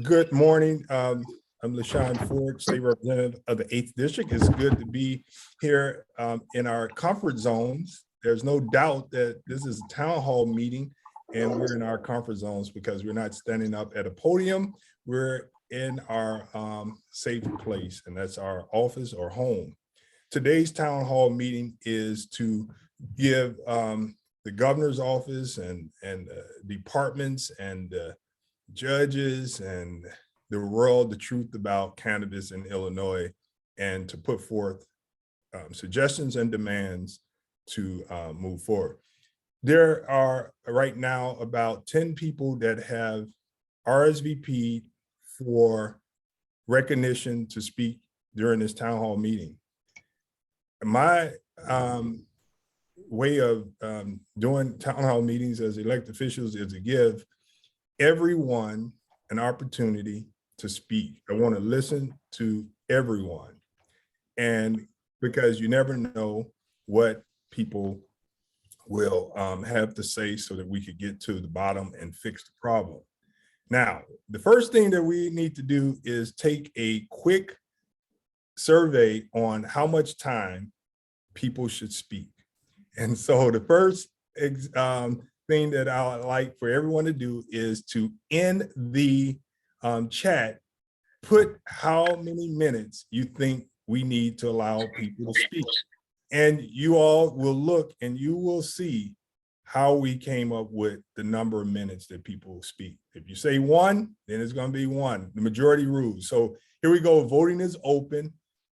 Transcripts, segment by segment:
Good morning. I'm La Shawn K, State Representative of the 8th District. It's good to be here in our comfort zones. There's no doubt that this is a town hall meeting and we're in our comfort zones because we're not standing up at a podium. We're in our safe place, and that's our office or home. Today's town hall meeting is to give the governor's office and departments and judges and the world the truth about cannabis in Illinois, and to put forth suggestions and demands to move forward. There are right now about 10 people that have RSVP'd for recognition to speak during this town hall meeting. My way of doing town hall meetings as elected officials is to give everyone an opportunity to speak. I want to listen to everyone, and because you never know what people will have to say so that we could get to the bottom and fix the problem. Now, the first thing that we need to do is take a quick survey on how much time people should speak. And so the first thing that I would like for everyone to do is to, in the chat, put how many minutes you think we need to allow people to speak. And you all will look and you will see how we came up with the number of minutes that people speak. If you say 1, then it's going to be 1, the majority rules. So here we go. Voting is open.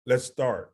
Let's start.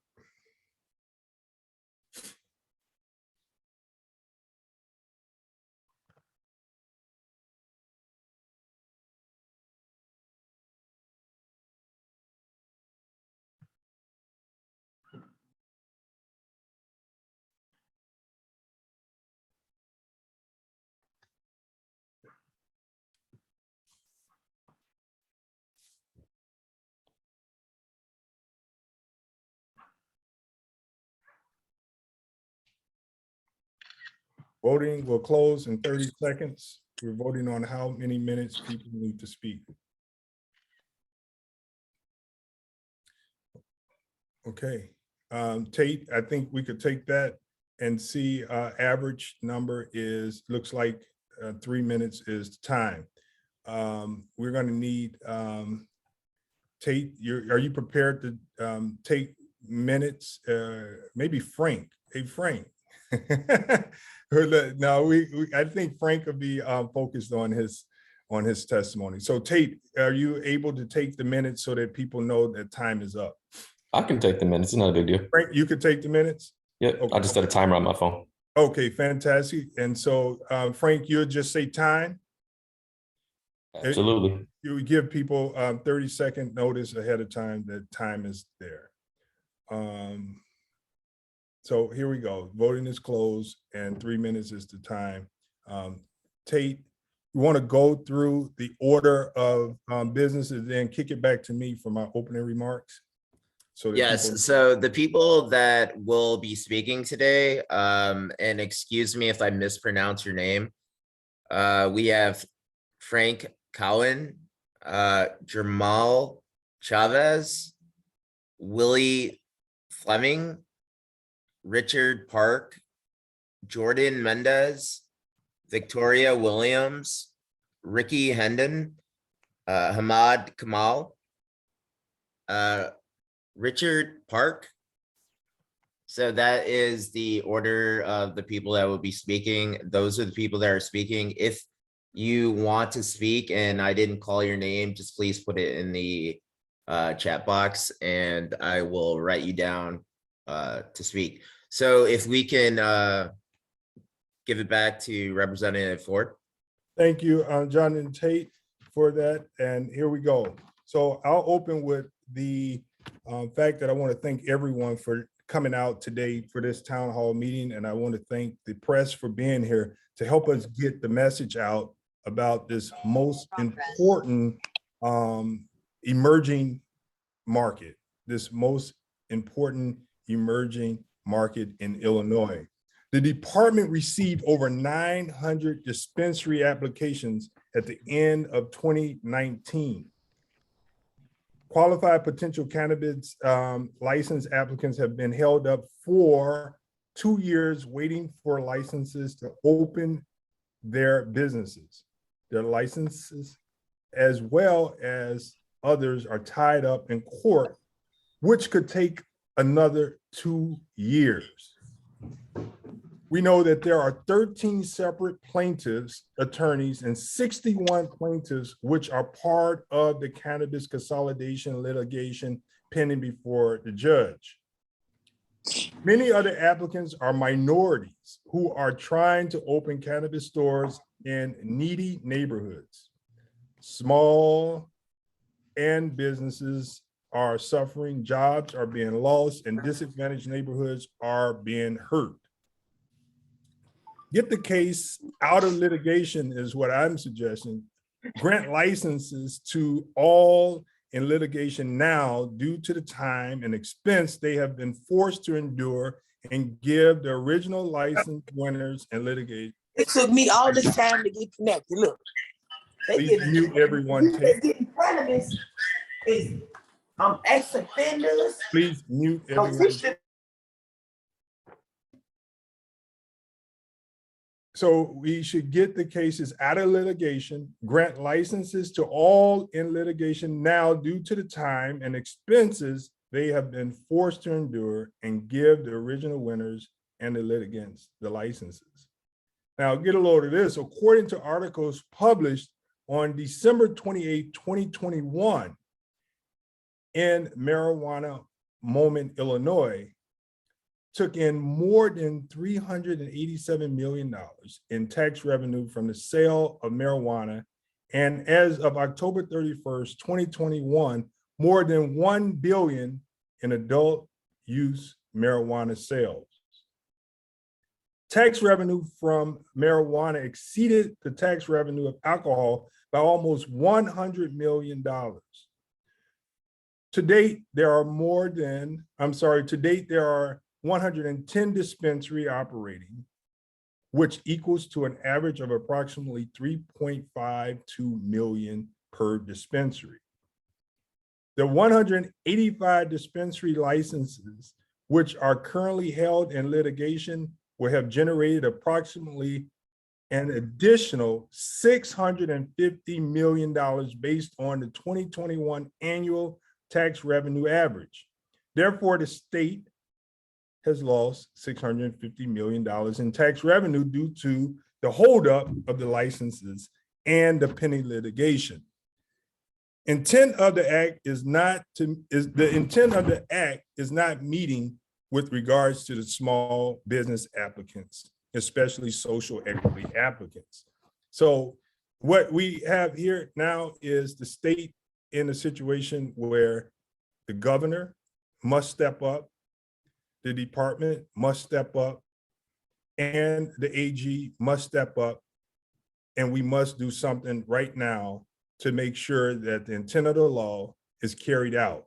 Voting will close in 30 seconds. We're voting on how many minutes people need to speak. Okay, Tate, I think we could take that and see average number is, looks like 3 minutes is the time. We're gonna need, Tate, are you prepared to take minutes? Maybe Frank, hey Frank. No, I think Frank will be focused on his testimony. So Tate, are you able to take the minutes so that people know that time is up? I can take the minutes. It's not a big deal. Frank, you could take the minutes? Yep, okay. I just set a timer on my phone. Okay, fantastic. And so Frank, you'll just say time? Absolutely. You would give people 30-second notice ahead of time that time is there. So here we go. Voting is closed and 3 minutes is the time. Tate, you want to go through the order of business and then kick it back to me for my opening remarks? So yes, so the people that will be speaking today, and excuse me if I mispronounce your name, we have Frank Cowan, Jermell Chavez, Willie Fleming, Richard Park, Jordan Mendez, Victoria Williams, Ricky Hendon, Hamad Kamal, Richard Park. So that is the order of the people that will be speaking. Those are the people that are speaking. If you want to speak and I didn't call your name, just please put it in the chat box and I will write you down to speak. So if we can give it back to Representative Ford. Thank you, John and Tate, for that. And here we go. So I'll open with the fact that I want to thank everyone for coming out today for this town hall meeting. And I want to thank the press for being here to help us get the message out about this most important emerging market, this most important emerging market in Illinois. The department received over 900 dispensary applications at the end of 2019. Qualified potential cannabis license applicants have been held up for 2 years waiting for licenses to open their businesses. Their licenses, as well as others, are tied up in court, which could take another 2 years. We know that there are 13 separate plaintiffs, attorneys, and 61 plaintiffs, which are part of the cannabis consolidation litigation pending before the judge. Many other applicants are minorities who are trying to open cannabis stores in needy neighborhoods. Small and businesses are suffering, jobs are being lost, and disadvantaged neighborhoods are being hurt. Get the case out of litigation is what I'm suggesting. Grant licenses to all in litigation now due to the time and expense they have been forced to endure, and give the original license winners and litigate. It took me all this time to get connected. Look, Please mute everyone. They get in front of us is ex-offenders. Please mute everyone. So we should get the cases out of litigation, grant licenses to all in litigation now due to the time and expenses they have been forced to endure, and give the original winners and the litigants the licenses. Now get a load of this. According to articles published on December 28, 2021 in Marijuana Moment, Illinois, took in more than $387 million in tax revenue from the sale of marijuana. And as of October 31st, 2021, more than $1 billion in adult use marijuana sales. Tax revenue from marijuana exceeded the tax revenue of alcohol by almost $100 million. To date, there are 110 dispensary operating, which equals to an average of approximately 3.52 million per dispensary. The 185 dispensary licenses, which are currently held in litigation, will have generated approximately an additional $650 million based on the 2021 annual tax revenue average. Therefore, the state has lost $650 million in tax revenue due to the holdup of the licenses and the pending litigation. Intent of the act is not meeting with regards to the small business applicants, especially social equity applicants. So what we have here now is the state in a situation where the governor must step up, the department must step up, and the AG must step up, and we must do something right now to make sure that the intent of the law is carried out.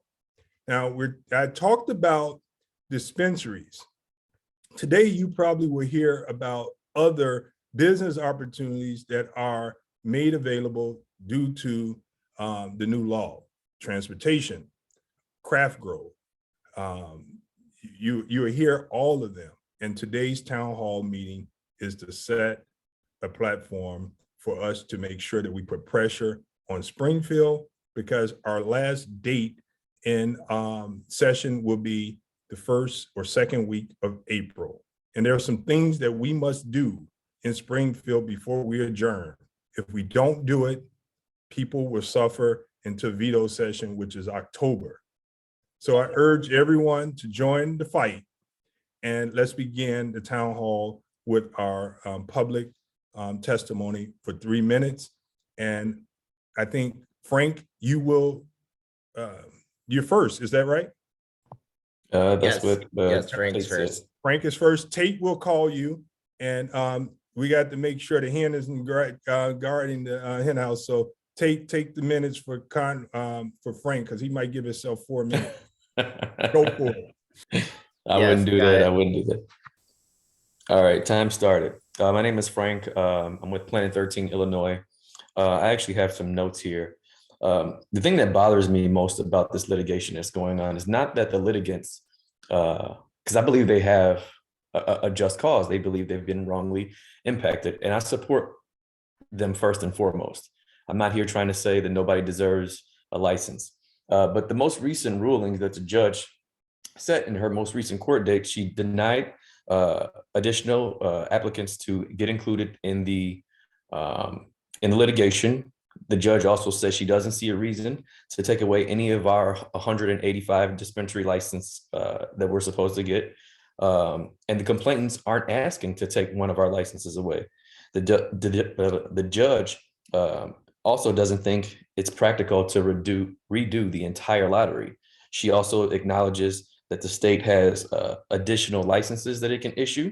Now, I talked about dispensaries. Today, you probably will hear about other business opportunities that are made available due to the new law, transportation, craft grow. You will hear all of them. And today's town hall meeting is to set a platform for us to make sure that we put pressure on Springfield, because our last date in session will be the first or second week of April. And there are some things that we must do in Springfield before we adjourn. If we don't do it, people will suffer until veto session, which is October. So I urge everyone to join the fight, and let's begin the town hall with our public testimony for 3 minutes. And I think, Frank, you will, you're first, is that right? That's Yes. what. Yes, Frank's Tate said. first. Frank is first. Tate will call you, and we got to make sure the hen isn't guarding the hen house. So Tate, take the minutes for Frank, because he might give himself 4 minutes. Go for it. I Yes, wouldn't do got that. it. I wouldn't do that. All right, time started. My name is Frank. I'm with Planet 13, Illinois. I actually have some notes here. The thing that bothers me most about this litigation that's going on is not that the litigants, because I believe they have a just cause. They believe they've been wrongly impacted, and I support them first and foremost. I'm not here trying to say that nobody deserves a license, but the most recent rulings that the judge set in her most recent court date, she denied additional applicants to get included in the litigation. The judge also says she doesn't see a reason to take away any of our 185 dispensary license that we're supposed to get. And the complainants aren't asking to take one of our licenses away. The judge also doesn't think it's practical to redo the entire lottery. She also acknowledges that the state has additional licenses that it can issue.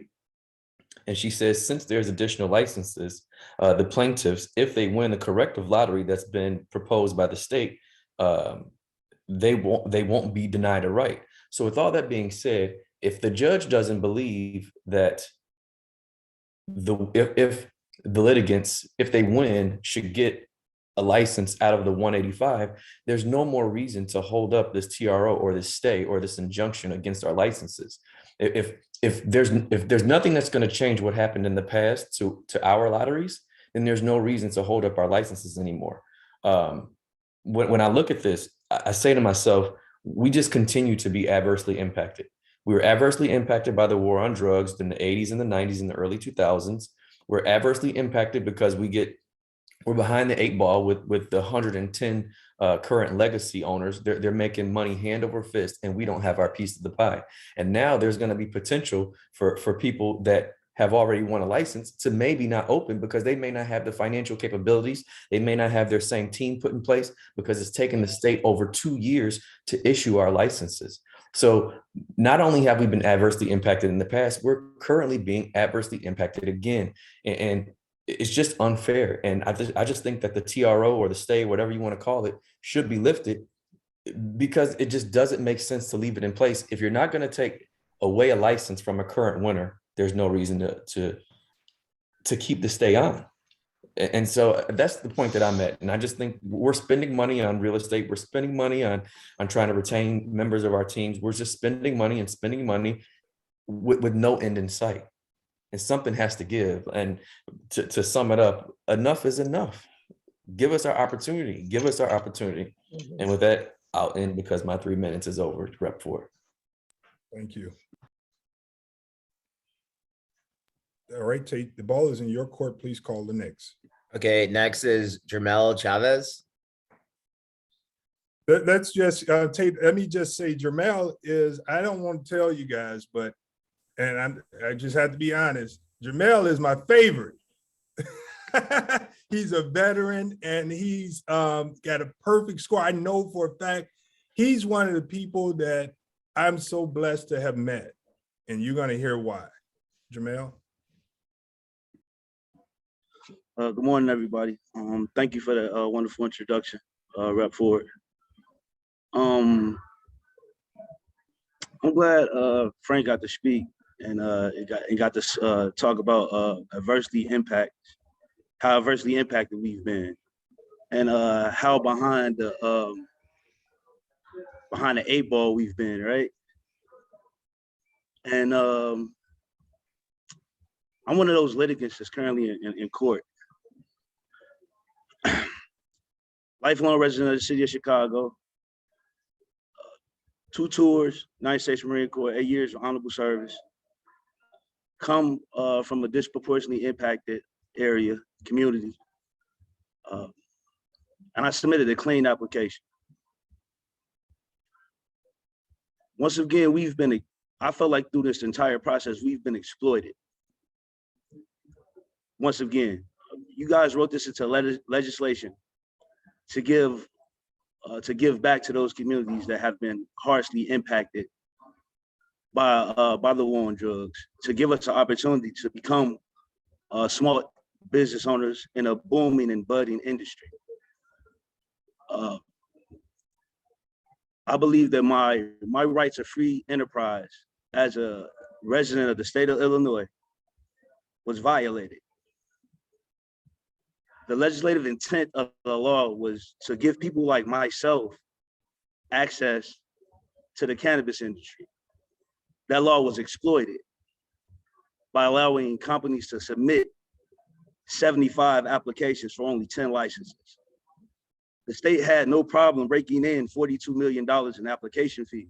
And she says, since there's additional licenses, the plaintiffs, if they win a corrective lottery that's been proposed by the state, they won't be denied a right. So with all that being said, if the judge doesn't believe that if the litigants, if they win, should get a license out of the 185, there's no more reason to hold up this TRO or this stay or this injunction against our licenses. If there's nothing that's going to change what happened in the past to our lotteries, then there's no reason to hold up our licenses anymore. When I look at this, I say to myself, we just continue to be adversely impacted. We were adversely impacted by the war on drugs in the 80s and the 90s and the early 2000s. We're adversely impacted because we're behind the 8 ball with the 110 current legacy owners. They're making money hand over fist, and we don't have our piece of the pie. And now there's going to be potential for people that have already won a license to maybe not open because they may not have the financial capabilities. They may not have their same team put in place because it's taken the state over 2 years to issue our licenses. So not only have we been adversely impacted in the past, we're currently being adversely impacted again. And it's just unfair. And I just think that the TRO or the stay, whatever you want to call it, should be lifted because it just doesn't make sense to leave it in place. If you're not going to take away a license from a current winner, there's no reason to keep the stay on. And so that's the point that I'm at. And I just think we're spending money on real estate. We're spending money on trying to retain members of our teams. We're just spending money with no end in sight. And something has to give. And to sum it up, enough is enough. Give us our opportunity. Give us our opportunity. And with that, I'll end because my 3 minutes is over. Rep 4. Thank you. All right, Tate, the ball is in your court. Please call the next. Okay, next is Jermell Chavez. That's just, Tate, let me just say, Jermell is, I don't want to tell you guys, but, and I just have to be honest, Jermell is my favorite. He's a veteran and he's got a perfect score. I know for a fact, he's one of the people that I'm so blessed to have met. And you're gonna hear why. Jermell? Good morning, everybody. Thank you for the wonderful introduction, Rep Ford. I'm glad Frank got to speak and got to talk about how adversely impacted we've been, and how behind the 8 ball we've been, right? And I'm one of those litigants that's currently in court. Lifelong resident of the city of Chicago, 2 tours, United States Marine Corps, 8 years of honorable service, come from a disproportionately impacted area, community. And I submitted a clean application. Once again, I felt like through this entire process, we've been exploited. Once again, you guys wrote this into legislation to give back to those communities that have been harshly impacted by the war on drugs, to give us an opportunity to become small business owners in a booming and budding industry. I believe that my rights of free enterprise as a resident of the state of Illinois was violated. The legislative intent of the law was to give people like myself access to the cannabis industry. That law was exploited by allowing companies to submit 75 applications for only 10 licenses. The state had no problem breaking in $42 million in application fees.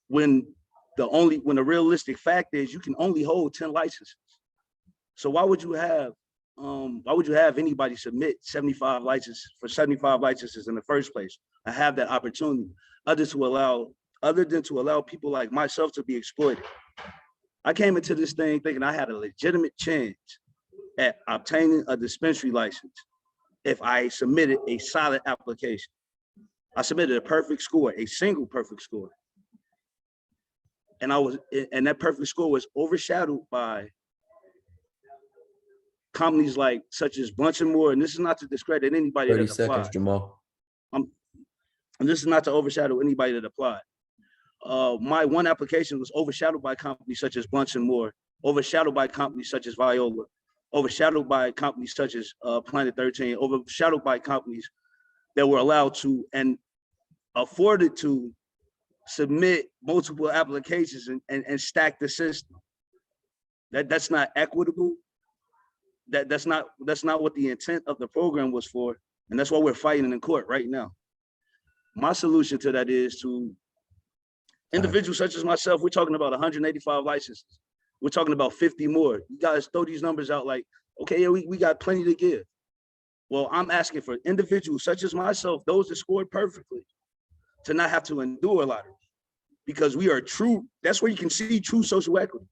When the realistic fact is you can only hold 10 licenses. So why would you have anybody submit 75 licenses for 75 licenses in the first place? I have that opportunity other than to allow people like myself to be exploited. I came into this thing thinking I had a legitimate chance at obtaining a dispensary license if I submitted a solid application. I submitted a perfect score, a single perfect score. And that perfect score was overshadowed by companies such as Bunch and Moore. And this is not to discredit anybody 30 that seconds, applied. Jermell. And this is not to overshadow anybody that applied. My one application was overshadowed by companies such as Bunch and Moore, overshadowed by companies such as Viola, overshadowed by companies such as Planet 13, overshadowed by companies that were allowed to and afforded to submit multiple applications and stack the system. That's not equitable. That's not what the intent of the program was for. And that's why we're fighting in court right now. My solution to that is to individuals such as myself. We're talking about 185 licenses. We're talking about 50 more. You guys throw these numbers out like, okay, yeah, we got plenty to give. Well, I'm asking for individuals such as myself, those that scored perfectly, to not have to endure a lottery, because we are true. That's where you can see true social equity.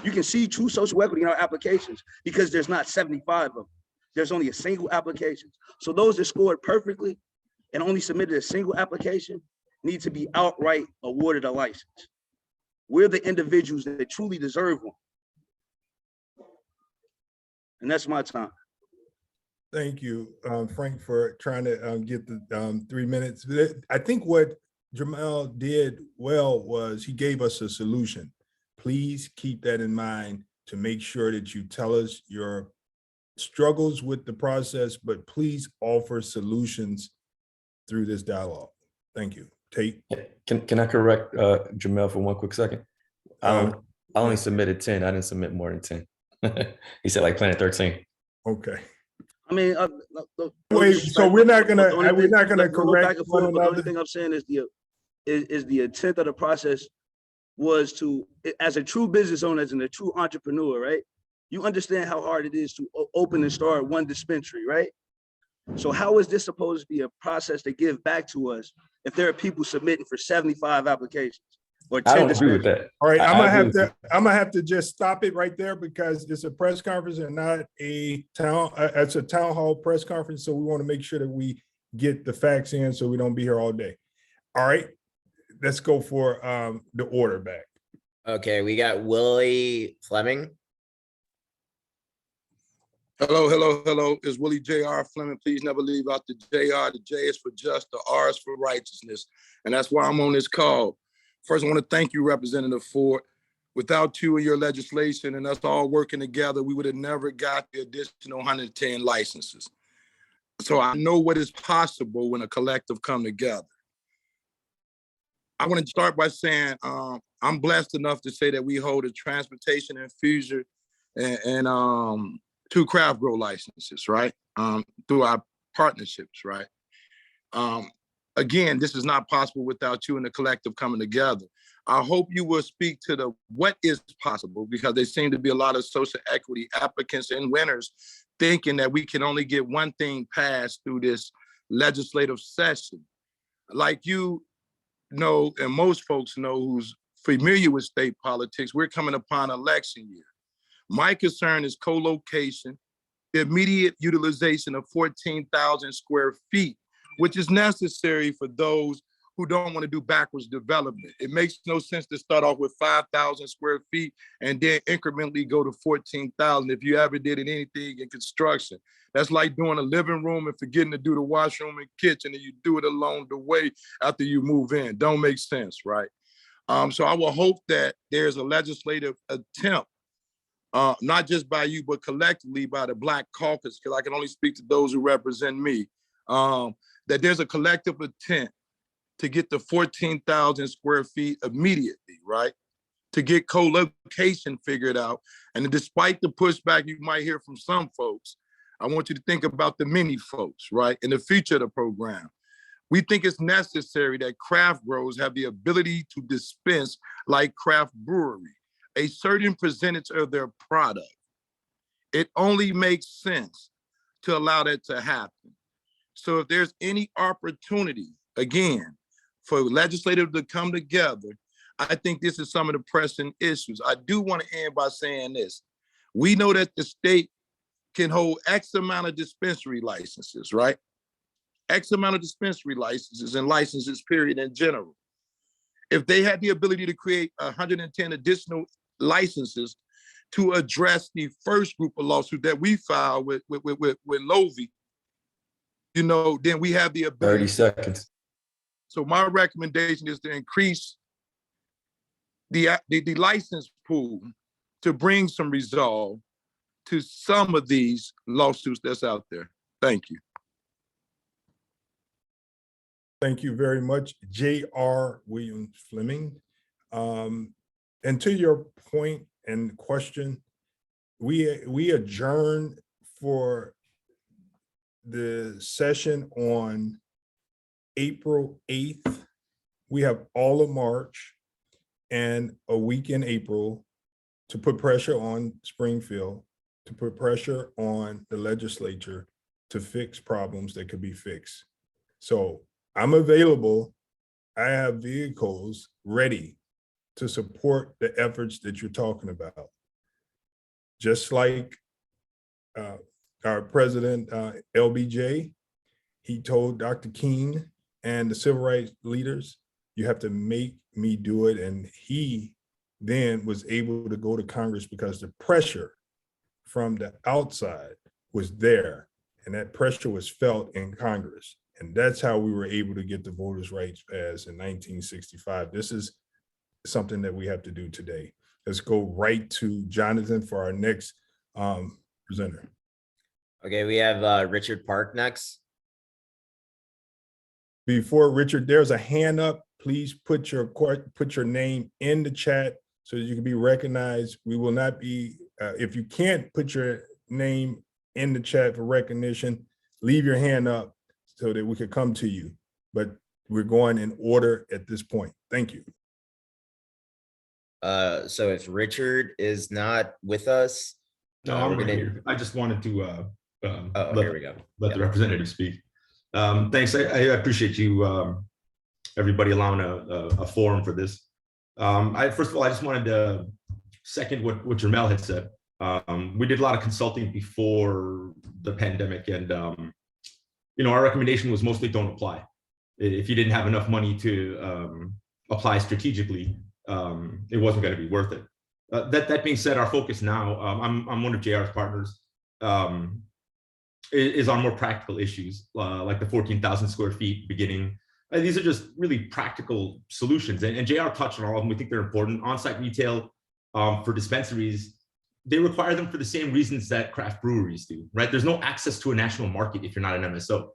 You can see true social equity in our applications because there's not 75 of them. There's only a single application. So those that scored perfectly and only submitted a single application need to be outright awarded a license. We're the individuals that truly deserve one. And that's my time. Thank you, Frank, for trying to get the 3 minutes. I think what Jermell did well was he gave us a solution. Please keep that in mind to make sure that you tell us your struggles with the process, but please offer solutions through this dialogue. Thank you. Tate. Can I correct Jermell for one quick second? I only submitted 10. I didn't submit more than 10. He said like Planet 13. Okay. I mean, Wait, so we're not gonna correct one The only another. thing I'm saying is the intent of the process was to, as a true business owner, as a true entrepreneur, right? You understand how hard it is to open and start one dispensary, right? So how is this supposed to be a process to give back to us if there are people submitting for 75 applications or 10 I don't agree with dispensaries? that. All right, I'm I gonna have to just stop it right there because it's a press conference and not a it's a town hall press conference. So we want to make sure that we get the facts in so we don't be here all day. All right, let's go for the order back. Okay, we got Willie Fleming. Hello. It's Willie J.R. Fleming. Please never leave out the J.R. The J is for just, the R is for righteousness. And that's why I'm on this call. First, I want to thank you, Representative Ford. Without you and your legislation and us all working together, we would have never got the additional 110 licenses. So I know what is possible when a collective come together. I want to start by saying I'm blessed enough to say that we hold a transportation infuser and 2 craft grow licenses, right? Through our partnerships, right? Again, this is not possible without you and the collective coming together. I hope you will speak to what is possible, because there seem to be a lot of social equity applicants and winners thinking that we can only get one thing passed through this legislative session. Like you know, and most folks know who's familiar with state politics, we're coming upon election year. My concern is co-location, immediate utilization of 14,000 square feet, which is necessary for those who don't want to do backwards development. It makes no sense to start off with 5,000 square feet and then incrementally go to 14,000 if you ever did anything in construction. That's like doing a living room and forgetting to do the washroom and kitchen, and you do it along the way after you move in. Don't make sense, right? So I will hope that there's a legislative attempt not just by you, but collectively by the Black Caucus, because I can only speak to those who represent me, that there's a collective intent to get the 14,000 square feet immediately, right? To get co-location figured out. And despite the pushback you might hear from some folks, I want you to think about the many folks, right? In the future of the program. We think it's necessary that craft growers have the ability to dispense like craft brewery, a certain percentage of their product. It only makes sense to allow that to happen. So if there's any opportunity, again, for legislators to come together, I think this is some of the pressing issues. I do want to end by saying this. We know that the state can hold X amount of dispensary licenses, right? X amount of dispensary licenses and licenses, period, in general. If they had the ability to create 110 additional licenses to address the first group of lawsuits that we filed with Lovey, you know, then we have the ability. 30 seconds. So my recommendation is to increase the license pool to bring some resolve to some of these lawsuits that's out there. Thank you. Thank you very much, J.R. Williams Fleming. And to your point and question, we adjourned for the session on April 8th. We have all of March and a week in April to put pressure on Springfield, to put pressure on the legislature to fix problems that could be fixed. So I'm available. I have vehicles ready to support the efforts that you're talking about. Just like our president, LBJ, he told Dr. King and the civil rights leaders, you have to make me do it. And he then was able to go to Congress because the pressure from the outside was there. And that pressure was felt in Congress. And that's how we were able to get the voters' rights passed in 1965. This is something that we have to do today. Let's go right to Jonathan for our next presenter. Okay, we have Richard Park next. Before Richard, there's a hand up. Please put your name in the chat so that you can be recognized. We will not be, if you can't put your name in the chat for recognition, leave your hand up so that we could come to you. But we're going in order at this point. Thank you. So if Richard is not with us, no, I'm right here. I just wanted to here we go. Let the representative speak. Thanks. I appreciate you, everybody, allowing a forum for this. First of all, I just wanted to second what Jermell had said. We did a lot of consulting before the pandemic, and our recommendation was mostly don't apply. If you didn't have enough money to apply strategically, it wasn't going to be worth it. That being said, our focus now, I'm one of JR's partners, is on more practical issues, like the 14,000 square feet beginning. These are just really practical solutions, and JR touched on all of them. We think they're important. On-site retail for dispensaries, they require them for the same reasons that craft breweries do, right? There's no access to a national market if you're not an MSO,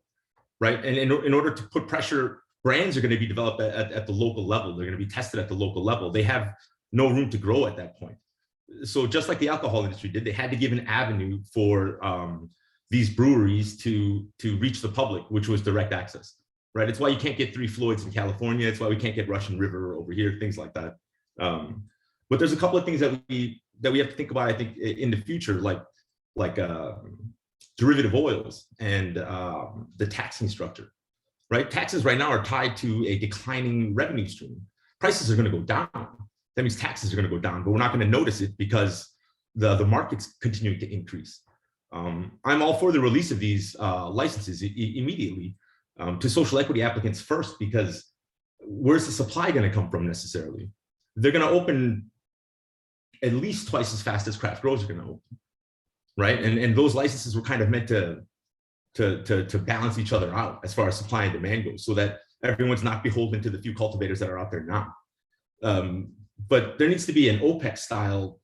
right? And in order to put pressure, brands are going to be developed at the local level. They're going to be tested at the local level. They have no room to grow at that point. So just like the alcohol industry did, they had to give an avenue for these breweries to reach the public, which was direct access, right? It's why you can't get 3 Floyds in California. It's why we can't get Russian River over here, things like that. But there's a couple of things that we have to think about, I think, in the future, like derivative oils and the taxing structure, right? Taxes right now are tied to a declining revenue stream. Prices are going to go down. That means taxes are going to go down, but we're not going to notice it because the market's continuing to increase. I'm all for the release of these licenses immediately to social equity applicants first, because where's the supply going to come from necessarily? They're going to open at least twice as fast as craft growers are going to open, right? And those licenses were kind of meant to balance each other out as far as supply and demand goes, so that everyone's not beholden to the few cultivators that are out there now. But there needs to be an OPEC style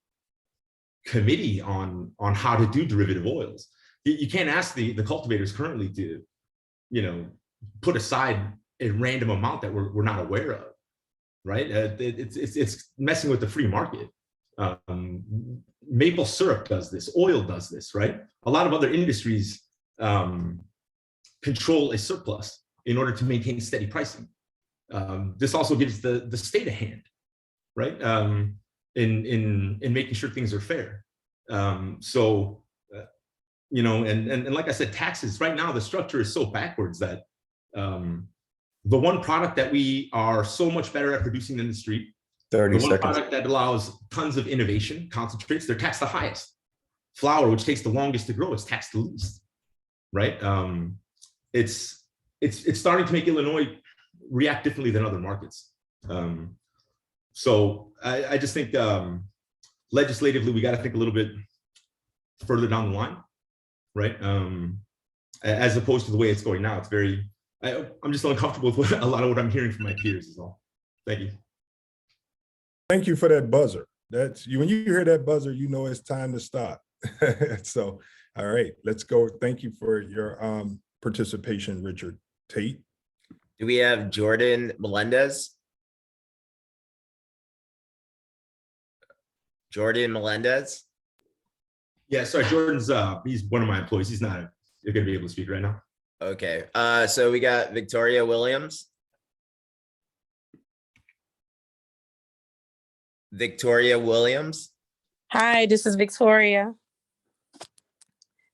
committee on how to do derivative oils. You can't ask the cultivators currently to, put aside a random amount that we're not aware of, right? It's messing with the free market. Maple syrup does this, oil does this, right? A lot of other industries control a surplus in order to maintain steady pricing. This also gives the state a hand, right? In making sure things are fair. And like I said, taxes right now, the structure is so backwards that the one product that we are so much better at producing in the street, 30 the one seconds. product that allows tons of innovation, concentrates, they're taxed the highest. Flour, which takes the longest to grow, is taxed the least, right? It's starting to make Illinois react differently than other markets. So I just think legislatively, we got to think a little bit further down the line, right? As opposed to the way it's going now. It's very, I'm just uncomfortable with a lot of what I'm hearing from my peers is all. Thank you. Thank you for that buzzer. That's you. When you hear that buzzer, you know it's time to stop. So, all right, let's go. Thank you for your participation, Richard Tate. Do we have Jordan Melendez? Jordan Melendez? Yeah, sorry, Jordan's he's one of my employees. He's not you're gonna be able to speak right now. Okay, so we got Victoria Williams. Victoria Williams. Hi, this is Victoria.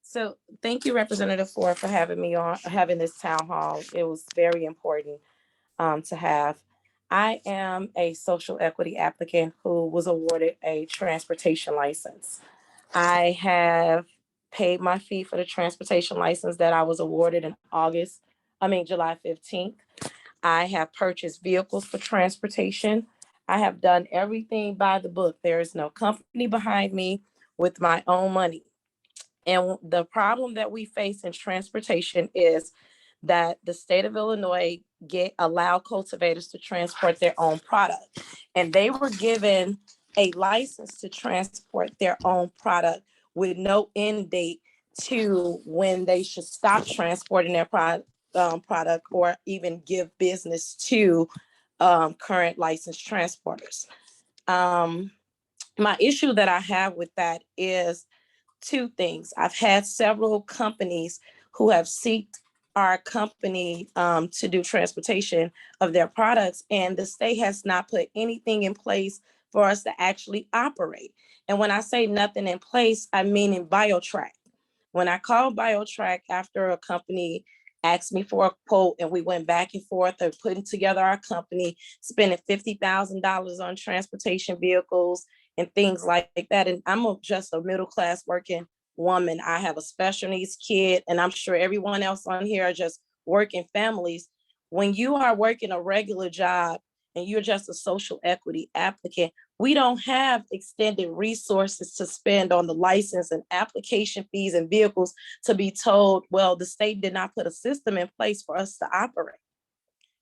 So thank you, Representative Ford, for having me on, having this town hall. It was very important to have. I am a social equity applicant who was awarded a transportation license. I have paid my fee for the transportation license that I was awarded in July 15th. I have purchased vehicles for transportation. I have done everything by the book. There is no company behind me, with my own money. And the problem that we face in transportation is that the state of Illinois allow cultivators to transport their own product. And they were given a license to transport their own product with no end date to when they should stop transporting their product or even give business to current licensed transporters. My issue that I have with that is two things. I've had several companies who have sought our company to do transportation of their products, and the state has not put anything in place for us to actually operate. And when I say nothing in place, I mean in BioTrack. When I called BioTrack after a company asked me for a quote and we went back and forth of putting together our company, spending $50,000 on transportation vehicles and things like that. And I'm just a middle-class working woman. I have a special needs kid, and I'm sure everyone else on here are just working families. When you are working a regular job and you're just a social equity applicant, we don't have extended resources to spend on the license and application fees and vehicles to be told, well, the state did not put a system in place for us to operate.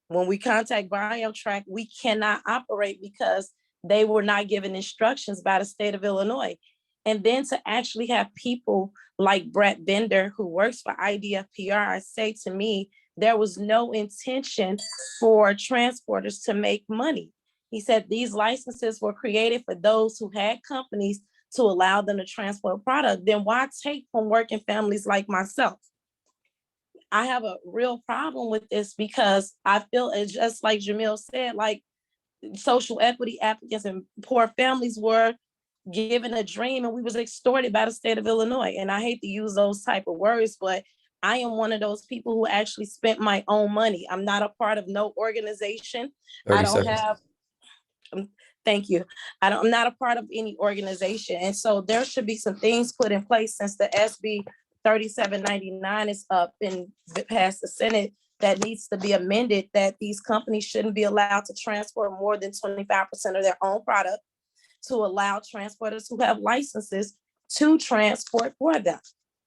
When we contact BioTrack, we cannot operate because they were not given instructions by the state of Illinois. And then to actually have people like Brett Bender, who works for IDFPR, say to me, there was no intention for transporters to make money. He said these licenses were created for those who had companies to allow them to transport product. Then why take from working families like myself? I have a real problem with this because I feel it's just like Jermell said, like social equity applicants and poor families were given a dream and we was extorted by the state of Illinois. And I hate to use those type of words, but I am one of those people who actually spent my own money. I'm not a part of no organization. I don't have, thank you. I'm not a part of any organization. And so there should be some things put in place since the SB 3799 is up and past the Senate that needs to be amended, that these companies shouldn't be allowed to transport more than 25% of their own product, to allow transporters who have licenses to transport for them.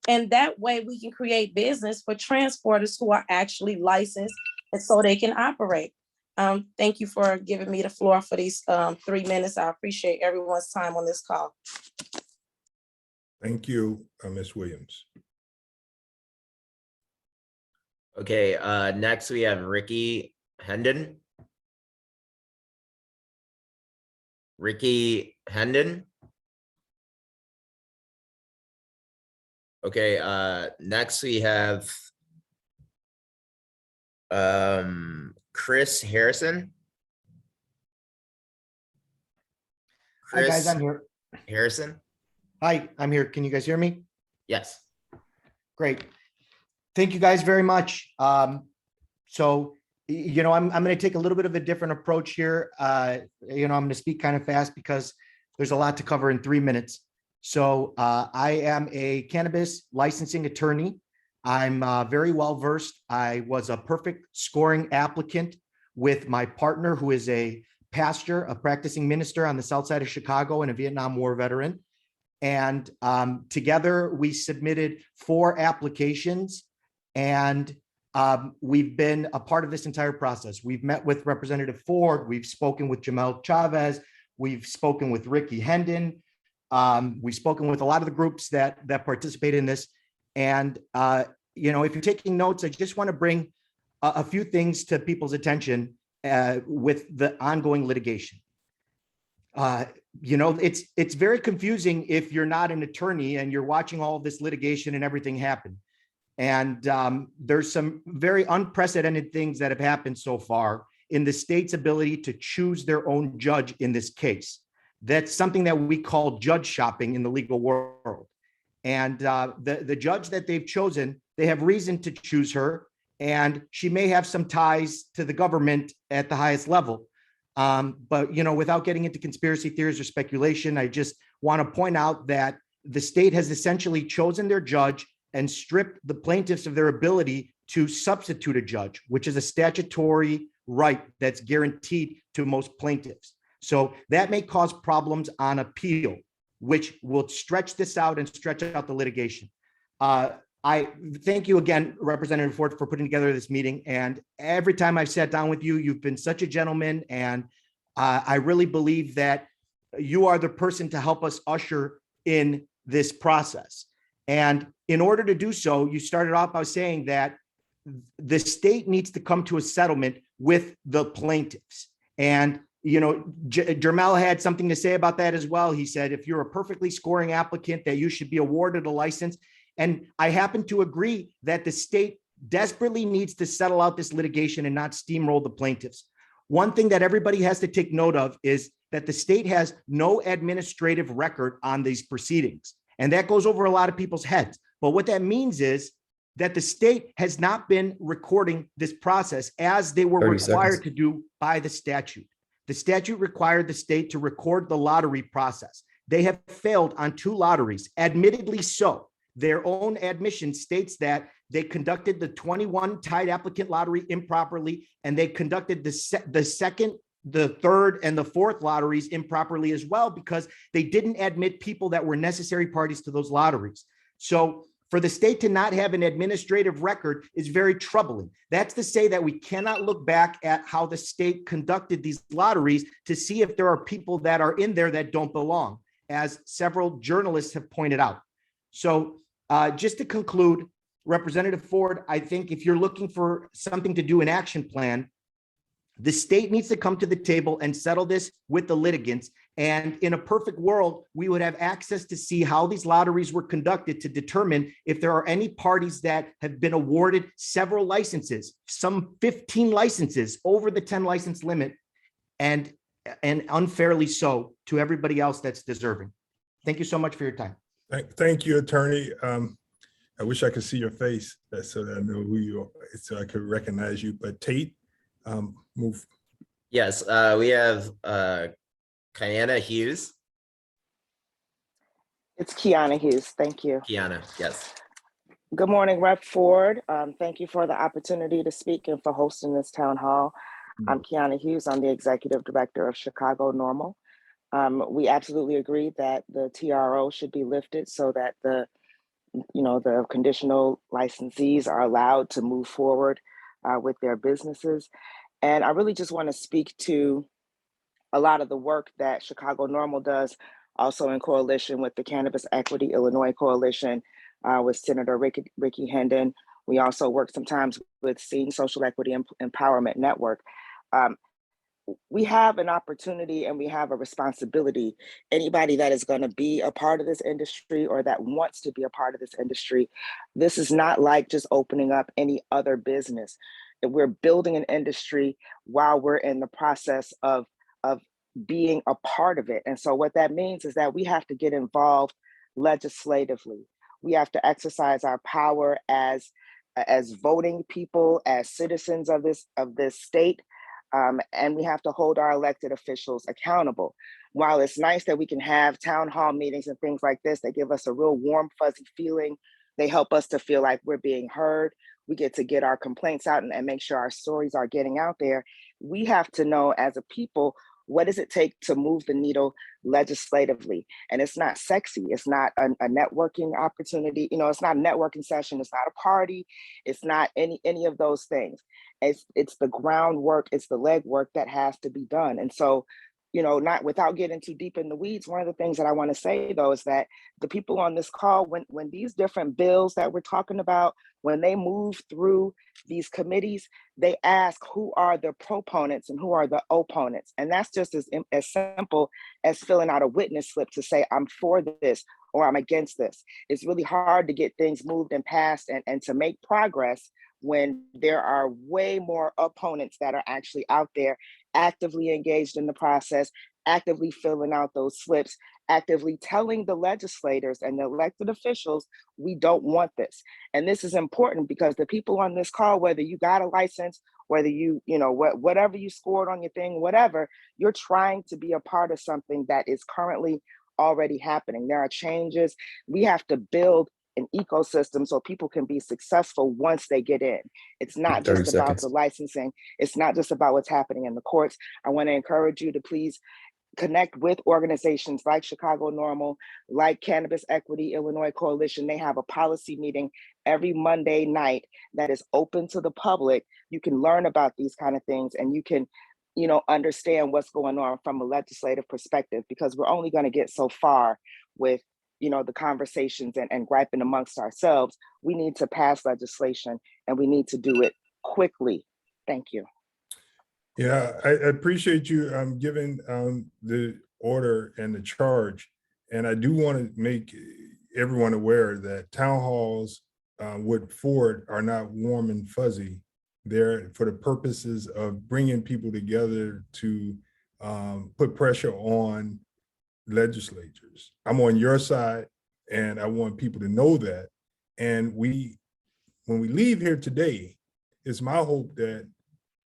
And that way we can create business for transporters who are actually licensed and so they can operate. Thank you for giving me the floor for these 3 minutes. I appreciate everyone's time on this call. Thank you, Ms. Williams. Okay, next we have Ricky Hendon. Ricky Hendon. Okay, next we have Chris Harrison. Hi, guys, Chris I'm here. Harrison. Hi, I'm here. Can you guys hear me? Yes. Great. Thank you guys very much. So, I'm going to take a little bit of a different approach here. I'm going to speak kind of fast because there's a lot to cover in 3 minutes. So I am a cannabis licensing attorney. I'm very well versed. I was a perfect scoring applicant with my partner, who is a pastor, a practicing minister on the south side of Chicago and a Vietnam War veteran. And together we submitted 4 applications, and we've been a part of this entire process. We've met with Representative Ford. We've spoken with Jermell Chavez. We've spoken with Ricky Hendon. We've spoken with a lot of the groups that participate in this. And, if you're taking notes, I just want to bring a few things to people's attention with the ongoing litigation. It's very confusing if you're not an attorney and you're watching all of this litigation and everything happen. And there's some very unprecedented things that have happened so far in the state's ability to choose their own judge in this case. That's something that we call judge shopping in the legal world. And the judge that they've chosen, they have reason to choose her, and she may have some ties to the government at the highest level. But without getting into conspiracy theories or speculation, I just want to point out that the state has essentially chosen their judge and stripped the plaintiffs of their ability to substitute a judge, which is a statutory right that's guaranteed to most plaintiffs. So that may cause problems on appeal, which will stretch this out and stretch out the litigation. I thank you again, Representative Ford, for putting together this meeting. And every time I've sat down with you, you've been such a gentleman. And I really believe that you are the person to help us usher in this process. And in order to do so, you started off by saying that the state needs to come to a settlement with the plaintiffs. And Jermell had something to say about that as well. He said, if you're a perfectly scoring applicant, that you should be awarded a license. And I happen to agree that the state desperately needs to settle out this litigation and not steamroll the plaintiffs. One thing that everybody has to take note of is that the state has no administrative record on these proceedings. And that goes over a lot of people's heads. But what that means is that the state has not been recording this process as they were required to do by the statute. The statute required the state to record the lottery process. They have failed on 2 lotteries, admittedly so. Their own admission states that they conducted the 21 tied applicant lottery improperly, and they conducted the second, the third, and the fourth lotteries improperly as well, because they didn't admit people that were necessary parties to those lotteries. So for the state to not have an administrative record is very troubling. That's to say that we cannot look back at how the state conducted these lotteries to see if there are people that are in there that don't belong, as several journalists have pointed out. So just to conclude, Representative Ford, I think if you're looking for something to do, an action plan, the state needs to come to the table and settle this with the litigants. And in a perfect world, we would have access to see how these lotteries were conducted to determine if there are any parties that have been awarded several licenses, some 15 licenses over the 10 license limit, and unfairly so to everybody else that's deserving. Thank you so much for your time. Thank you, attorney. I wish I could see your face so that I know who you are, so I could recognize you. But Tate, move. Yes, we have Kiana Hughes. It's Kiana Hughes. Thank you. Kiana, yes. Good morning, Rep. Ford. Thank you for the opportunity to speak and for hosting this town hall. I'm Kiana Hughes. I'm the Executive Director of Chicago NORML. We absolutely agree that the TRO should be lifted so that the conditional licensees are allowed to move forward with their businesses. And I really just want to speak to a lot of the work that Chicago NORML does also in coalition with the Cannabis Equity Illinois Coalition with Senator Ricky Hendon. We also work sometimes with Seeing Social Equity Empowerment Network. We have an opportunity and we have a responsibility. Anybody that is going to be a part of this industry or that wants to be a part of this industry, this is not like just opening up any other business. We're building an industry while we're in the process of being a part of it. And so what that means is that we have to get involved legislatively. We have to exercise our power as voting people, as citizens of this state. And we have to hold our elected officials accountable. While it's nice that we can have town hall meetings and things like this, they give us a real warm, fuzzy feeling. They help us to feel like we're being heard. We get to get our complaints out and make sure our stories are getting out there. We have to know as a people, what does it take to move the needle legislatively? And it's not sexy. It's not a networking opportunity. You know, it's not a networking session. It's not a party. It's not any of those things. It's the groundwork. It's the legwork that has to be done. And so, you know, not without getting too deep in the weeds, one of the things that I want to say, though, is that the people on this call, when these different bills that we're talking about, when they move through these committees, they ask who are the proponents and who are the opponents. And that's just as simple as filling out a witness slip to say, I'm for this or I'm against this. It's really hard to get things moved and passed and to make progress when there are way more opponents that are actually out there actively engaged in the process, actively filling out those slips, actively telling the legislators and the elected officials, we don't want this. And this is important because the people on this call, whether you got a license, whether whatever you scored on your thing, whatever, you're trying to be a part of something that is currently already happening. There are changes. We have to build an ecosystem so people can be successful once they get in. It's not just about the licensing. It's not just about what's happening in the courts. I want to encourage you to please connect with organizations like Chicago NORML, like Cannabis Equity Illinois Coalition. They have a policy meeting every Monday night that is open to the public. You can learn about these kind of things and you can, understand what's going on from a legislative perspective, because we're only going to get so far with the conversations and griping amongst ourselves. We need to pass legislation and we need to do it quickly. Thank you. Yeah, I appreciate you giving the order and the charge. And I do want to make everyone aware that town halls with Ford are not warm and fuzzy. They're for the purposes of bringing people together to put pressure on legislatures. I'm on your side and I want people to know that. And when we leave here today, it's my hope that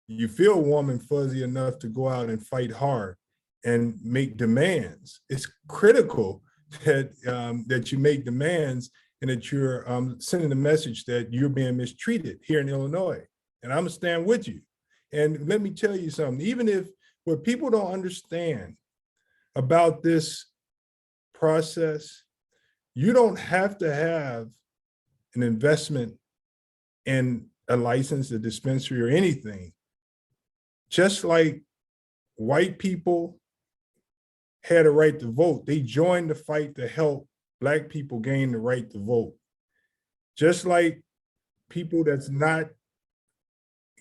you feel warm and fuzzy enough to go out and fight hard and make demands. It's critical that you make demands and that you're sending a message that you're being mistreated here in Illinois. And I'm gonna stand with you. And let me tell you something, even if what people don't understand about this process, you don't have to have an investment in a license, a dispensary, or anything. Just like white people had a right to vote, they joined the fight to help Black people gain the right to vote. Just like people that's not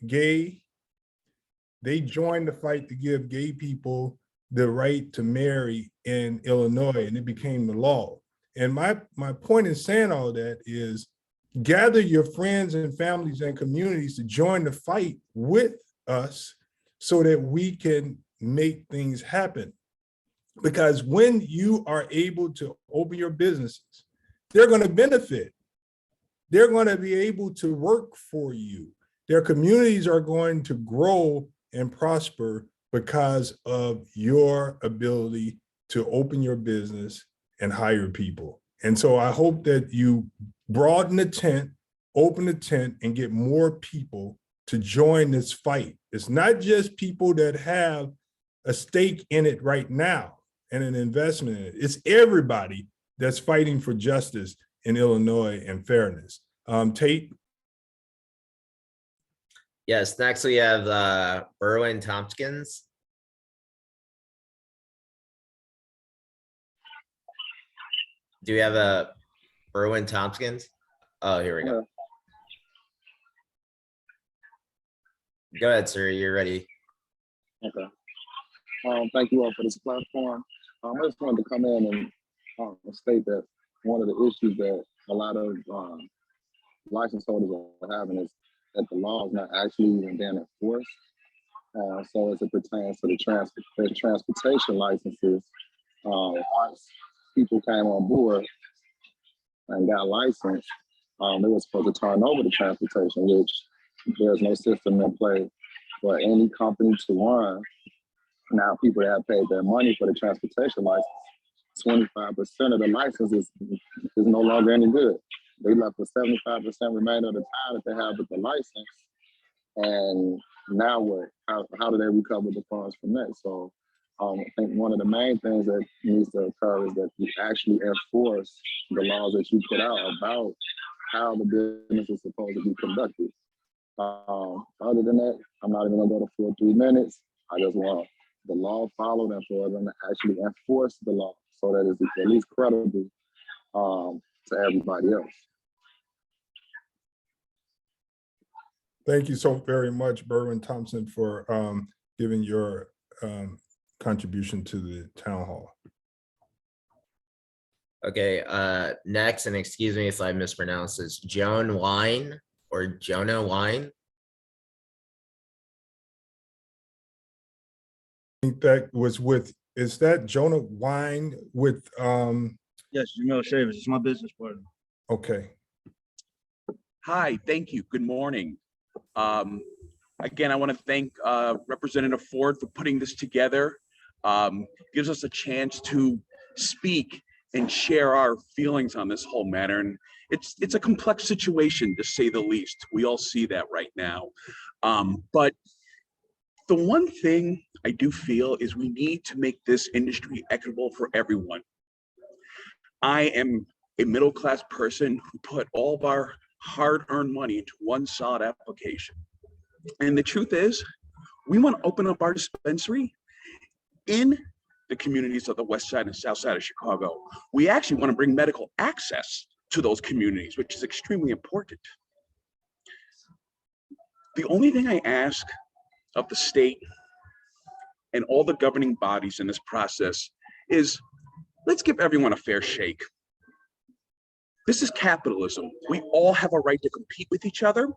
gay, they joined the fight to give gay people the right to marry in Illinois, and it became the law. And my point in saying all that is gather your friends and families and communities to join the fight with us so that we can make things happen. Because when you are able to open your businesses, they're going to benefit. They're going to be able to work for you. Their communities are going to grow and prosper because of your ability to open your business and hire people. And so I hope that you broaden the tent, open the tent, and get more people to join this fight. It's not just people that have a stake in it right now and an investment in it. It's everybody that's fighting for justice in Illinois and fairness. Tate? Yes, next we have Berwin Tompkins. Do we have a Erwin Tompkins? Oh, here we go. Go ahead, sir. You're ready. Okay. Thank you all for this platform. I just wanted to come in and state that one of the issues that a lot of license holders are having is that the law is not actually even being enforced. So as it pertains to the transportation licenses, once people came on board and got licensed, they were supposed to turn over the transportation, which there's no system in play for any company to run. Now people that have paid their money for the transportation license, 25% of the license is no longer any good. They left with 75% remainder of the time that they have with the license. And now what? How do they recover the funds from that? So I think one of the main things that needs to occur is that you actually enforce the laws that you put out about how the business is supposed to be conducted. Other than that, I'm not even gonna go to full 3 minutes. I just want the law followed and for them to actually enforce the law so that it's at least credible to everybody else. Thank you so very much, Berwin Thompson, for giving your contribution to the town hall. Okay, next, and excuse me if I mispronounce this, Joan Wine or Jonah Wine. I think that was with, is that Jonah Wine with, Yes, Jermell Chavez, it's my business partner. okay. Hi, thank you. Good morning. Again, I want to thank Representative Ford for putting this together. Gives us a chance to speak and share our feelings on this whole matter. And it's a complex situation, to say the least. We all see that right now. But the one thing I do feel is we need to make this industry equitable for everyone. I am a middle-class person who put all of our hard-earned money into one solid application. And the truth is, we want to open up our dispensary in the communities of the west side and south side of Chicago. We actually want to bring medical access to those communities, which is extremely important. The only thing I ask of the state and all the governing bodies in this process is, let's give everyone a fair shake. This is capitalism. We all have a right to compete with each other.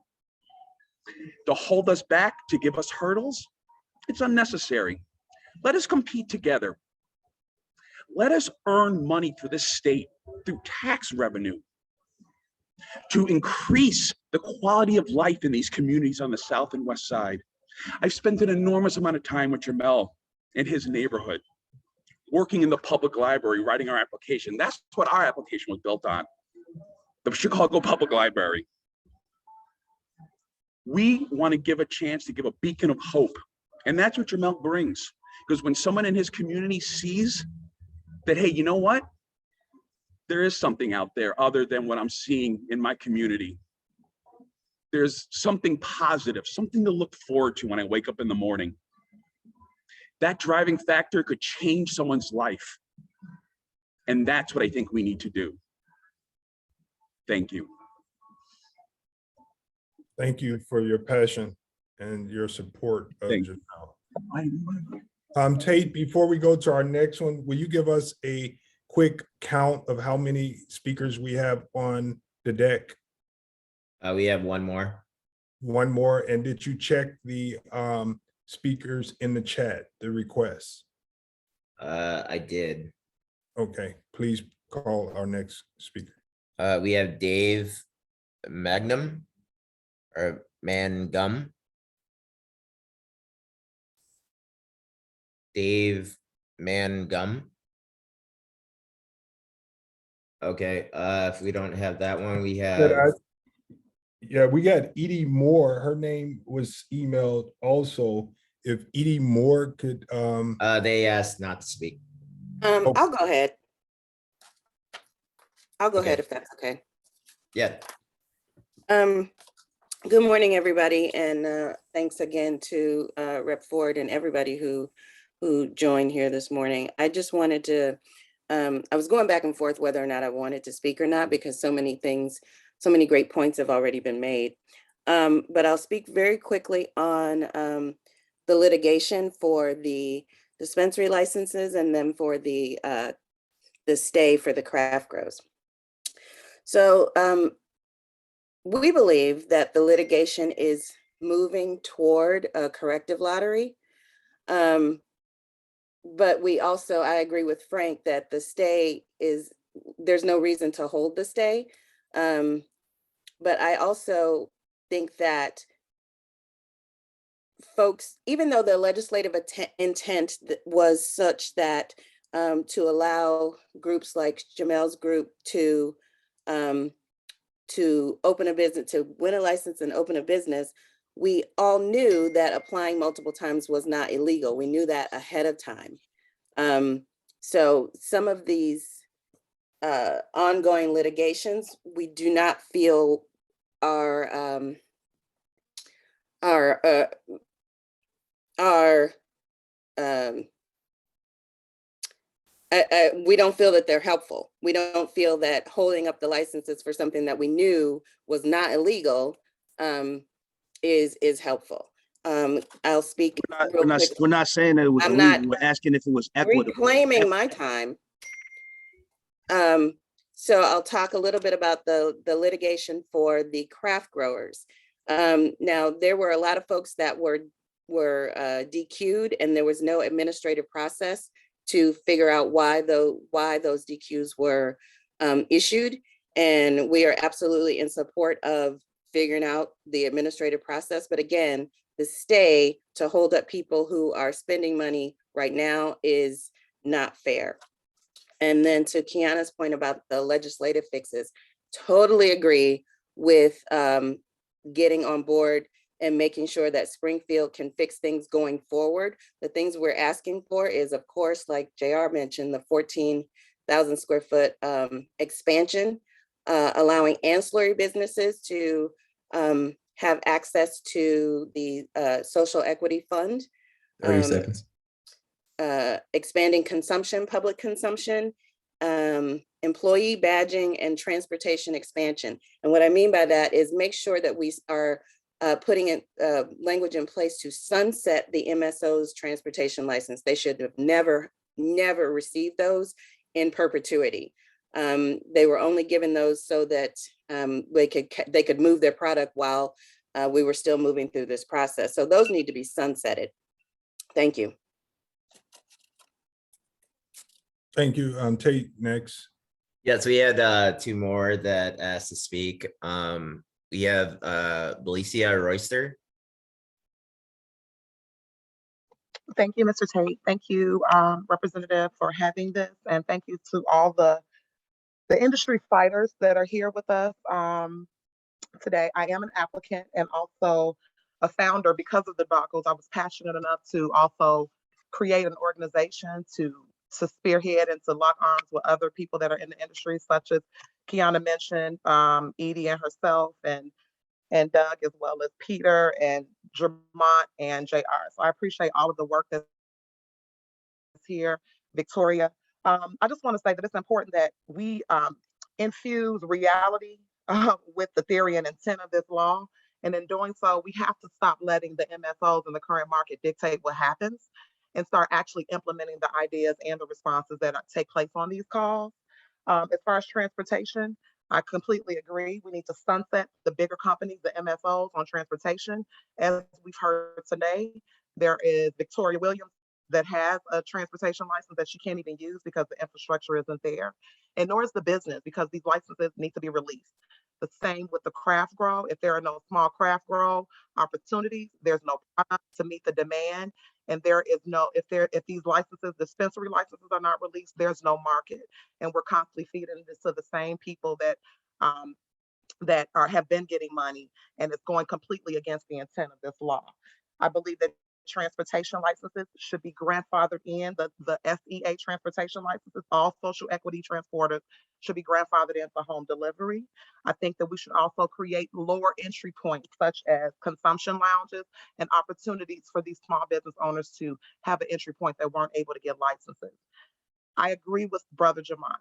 To hold us back, to give us hurdles, it's unnecessary. Let us compete together. Let us earn money for this state through tax revenue to increase the quality of life in these communities on the south and west side. I've spent an enormous amount of time with Jermell in his neighborhood, working in the public library, writing our application. That's what our application was built on, the Chicago Public Library. We want to give a chance to give a beacon of hope. And that's what Jermell brings. Because when someone in his community sees that, hey, you know what? There is something out there other than what I'm seeing in my community. There's something positive, something to look forward to when I wake up in the morning. That driving factor could change someone's life. And that's what I think we need to do. Thank you. Thank you for your passion and your support of Jermell. Tate, before we go to our next one, will you give us a quick count of how many speakers we have on the deck? We have one more. One more. And did you check the speakers in the chat, the requests? I did. Okay, please call our next speaker. We have Dave Magnum or Mangum. Dave Mangum. Okay, if we don't have that one, we have. Yeah, we got Edie Moore. Her name was emailed also. If Edie Moore could. They asked not to speak. I'll go ahead. I'll go ahead if that's okay. Yeah. Good morning, everybody, and thanks again to Rep. Ford and everybody who joined here this morning. I just wanted to I was going back and forth whether or not I wanted to speak or not, because so many things, so many great points have already been made. But I'll speak very quickly on the litigation for the dispensary licenses and then for the stay for the craft grows. So we believe that the litigation is moving toward a corrective lottery. But we also, I agree with Frank that the stay is, there's no reason to hold the stay. But I also think that folks, even though the legislative intent was such that to allow groups like Jermell's group to open a business, to win a license and open a business, we all knew that applying multiple times was not illegal. We knew that ahead of time. So some of these ongoing litigations, we do not feel we don't feel that they're helpful. We don't feel that holding up the licenses for something that we knew was not illegal is helpful. I'll speak real quick. We're not saying that it was I'm illegal. not We're asking if it was equitable. reclaiming my time. So I'll talk a little bit about the litigation for the craft growers. Now, there were a lot of folks that were DQ'd, and there was no administrative process to figure out why those DQs were issued. And we are absolutely in support of figuring out the administrative process. But again, the stay to hold up people who are spending money right now is not fair. And then to Kiana's point about the legislative fixes, totally agree with getting on board and making sure that Springfield can fix things going forward. The things we're asking for is, of course, like JR mentioned, the 14,000 square foot expansion, allowing ancillary businesses to have access to the social equity fund. 30 seconds. Expanding consumption, public consumption, employee badging, and transportation expansion. And what I mean by that is make sure that we are putting in language in place to sunset the MSO's transportation license. They should have never received those in perpetuity. They were only given those so that they could move their product while we were still moving through this process. So those need to be sunsetted. Thank you. Thank you. Tate, next. Yes, we had two more that asked to speak. We have Belicia Royster. Thank you, Mr. Tate. Thank you, Representative, for having this, and thank you to all the industry fighters that are here with us today. I am an applicant and also a founder. Because of the debacles, I was passionate enough to also create an organization to spearhead and to lock arms with other people that are in the industry, such as Kiana mentioned, Edie and herself, and Doug, as well as Peter and Jermell and JR. So I appreciate all of the work that's here, Victoria. I just want to say that it's important that we infuse reality with the theory and intent of this law. And in doing so, we have to stop letting the MSOs in the current market dictate what happens and start actually implementing the ideas and the responses that take place on these calls. As far as transportation, I completely agree. We need to sunset the bigger companies, the MSOs, on transportation. As we've heard today, there is Victoria Williams that has a transportation license that she can't even use because the infrastructure isn't there. And nor is the business, because these licenses need to be released. The same with the craft grow. If there are no small craft grow opportunities, there's no product to meet the demand. And there is no, if these licenses, dispensary licenses are not released, there's no market. And we're constantly feeding this to the same people that have been getting money, and it's going completely against the intent of this law. I believe that transportation licenses should be grandfathered in. The SEA transportation licenses, all social equity transporters should be grandfathered in for home delivery. I think that we should also create lower entry points, such as consumption lounges and opportunities for these small business owners to have an entry point that weren't able to get licenses. I agree with Brother Jermell.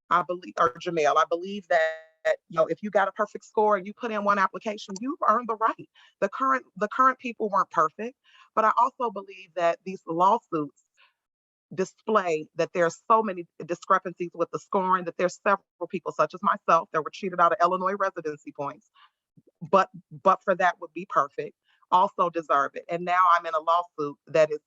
I believe that, if you got a perfect score and you put in one application, you've earned the right. The current people weren't perfect, but I also believe that these lawsuits display that there's so many discrepancies with the scoring, that there's several people, such as myself, that were cheated out of Illinois residency points, but for that would be perfect, also deserve it. And now I'm in a lawsuit that is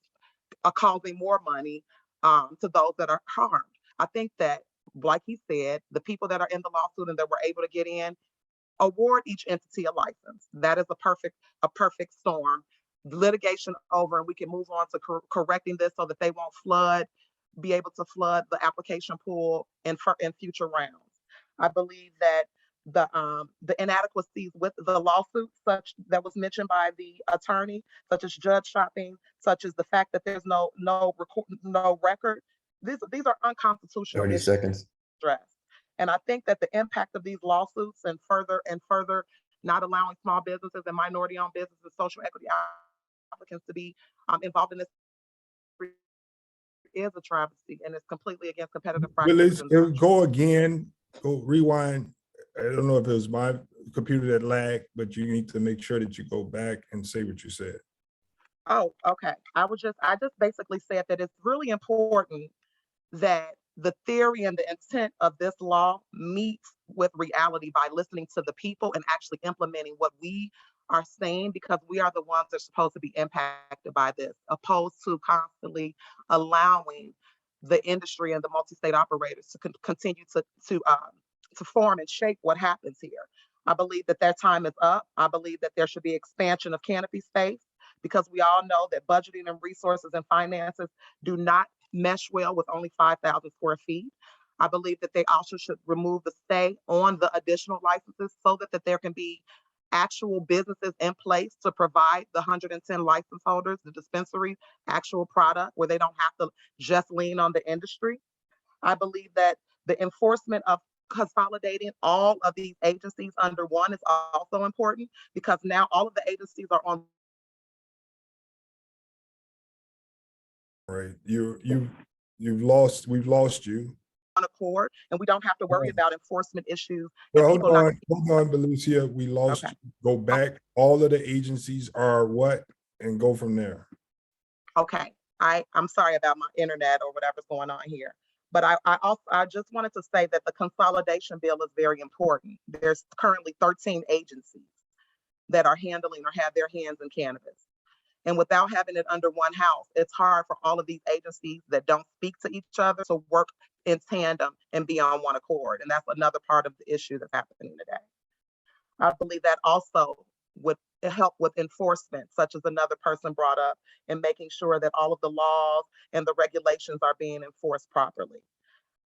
causing more money to those that are harmed. I think that, like he said, the people that are in the lawsuit and that were able to get in, award each entity a license. That is a perfect storm. Litigation over, and we can move on to correcting this so that they won't be able to flood the application pool in future rounds. I believe that the inadequacies with the lawsuits, such that was mentioned by the attorney, such as judge shopping, such as the fact that there's no record, these are unconstitutional 30 issues seconds. addressed. And I think that the impact of these lawsuits and further not allowing small businesses and minority-owned businesses, social equity applicants to be involved in this is a travesty, and it's completely against competitive practices. Go again, go rewind. I don't know if it was my computer that lagged, but you need to make sure that you go back and say what you said. Oh, okay. I just basically said that it's really important that the theory and the intent of this law meets with reality by listening to the people and actually implementing what we are saying, because we are the ones that are supposed to be impacted by this, opposed to constantly allowing the industry and the multi-state operators to continue to form and shape what happens here. I believe that their time is up. I believe that there should be expansion of canopy space, because we all know that budgeting and resources and finances do not mesh well with only 5,000 square feet. I believe that they also should remove the stay on the additional licenses so that there can be actual businesses in place to provide the 110 license holders, the dispensary, actual product where they don't have to just lean on the industry. I believe that the enforcement of consolidating all of these agencies under one is also important, because now all of the agencies are on. Right, we've lost you. On accord, and we don't have to worry about enforcement issues. Well, hold on, Belicia, we lost Okay. you. Go back. All of the agencies are what, and go from there. Okay, I'm sorry about my internet or whatever's going on here, but I just wanted to say that the consolidation bill is very important. There's currently 13 agencies that are handling or have their hands in cannabis. And without having it under one house, it's hard for all of these agencies that don't speak to each other to work in tandem and be on one accord. And that's another part of the issue that's happening today. I believe that also would help with enforcement, such as another person brought up, and making sure that all of the laws and the regulations are being enforced properly.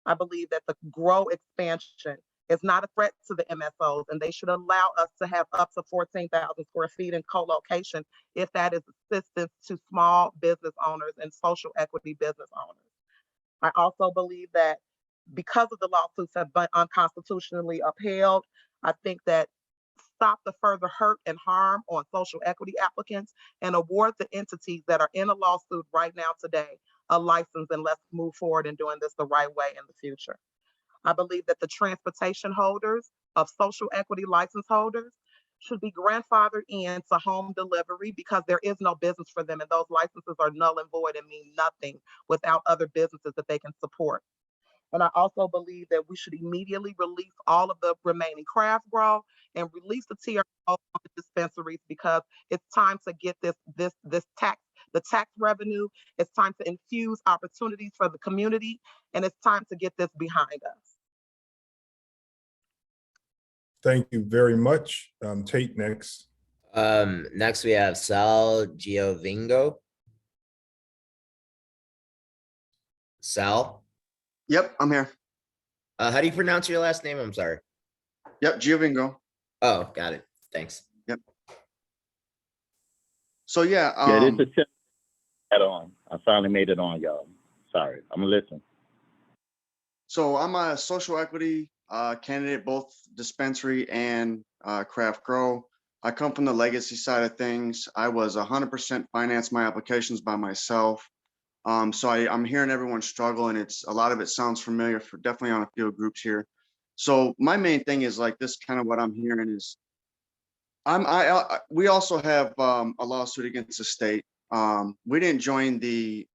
I believe that the grow expansion is not a threat to the MSOs, and they should allow us to have up to 14,000 square feet in co-location if that is assistance to small business owners and social equity business owners. I also believe that because of the lawsuits have been unconstitutionally upheld, I think that stop the further hurt and harm on social equity applicants and award the entities that are in a lawsuit right now today a license, and let's move forward in doing this the right way in the future. I believe that the transportation holders of social equity license holders should be grandfathered in to home delivery, because there is no business for them, and those licenses are null and void and mean nothing without other businesses that they can support. And I also believe that we should immediately release all of the remaining craft grow and release the TRO on the dispensaries, because it's time to get the tax revenue. It's time to infuse opportunities for the community, and it's time to get this behind us. Thank you very much. Tate next. Next we have Sal Giovingo. Sal? Yep, I'm here. How do you pronounce your last name? I'm sorry. Yep, Giovingo. Oh, got it. Thanks. Yep. So yeah, this is on. I finally made it on, y'all. Sorry, I'm listening. So I'm a social equity candidate, both dispensary and craft grow. I come from the legacy side of things. I was 100% financed my applications by myself. So I'm hearing everyone struggle, and a lot of it sounds familiar for definitely on a few groups here. So my main thing is like this, kind of what I'm hearing is we also have a lawsuit against the state. We didn't join the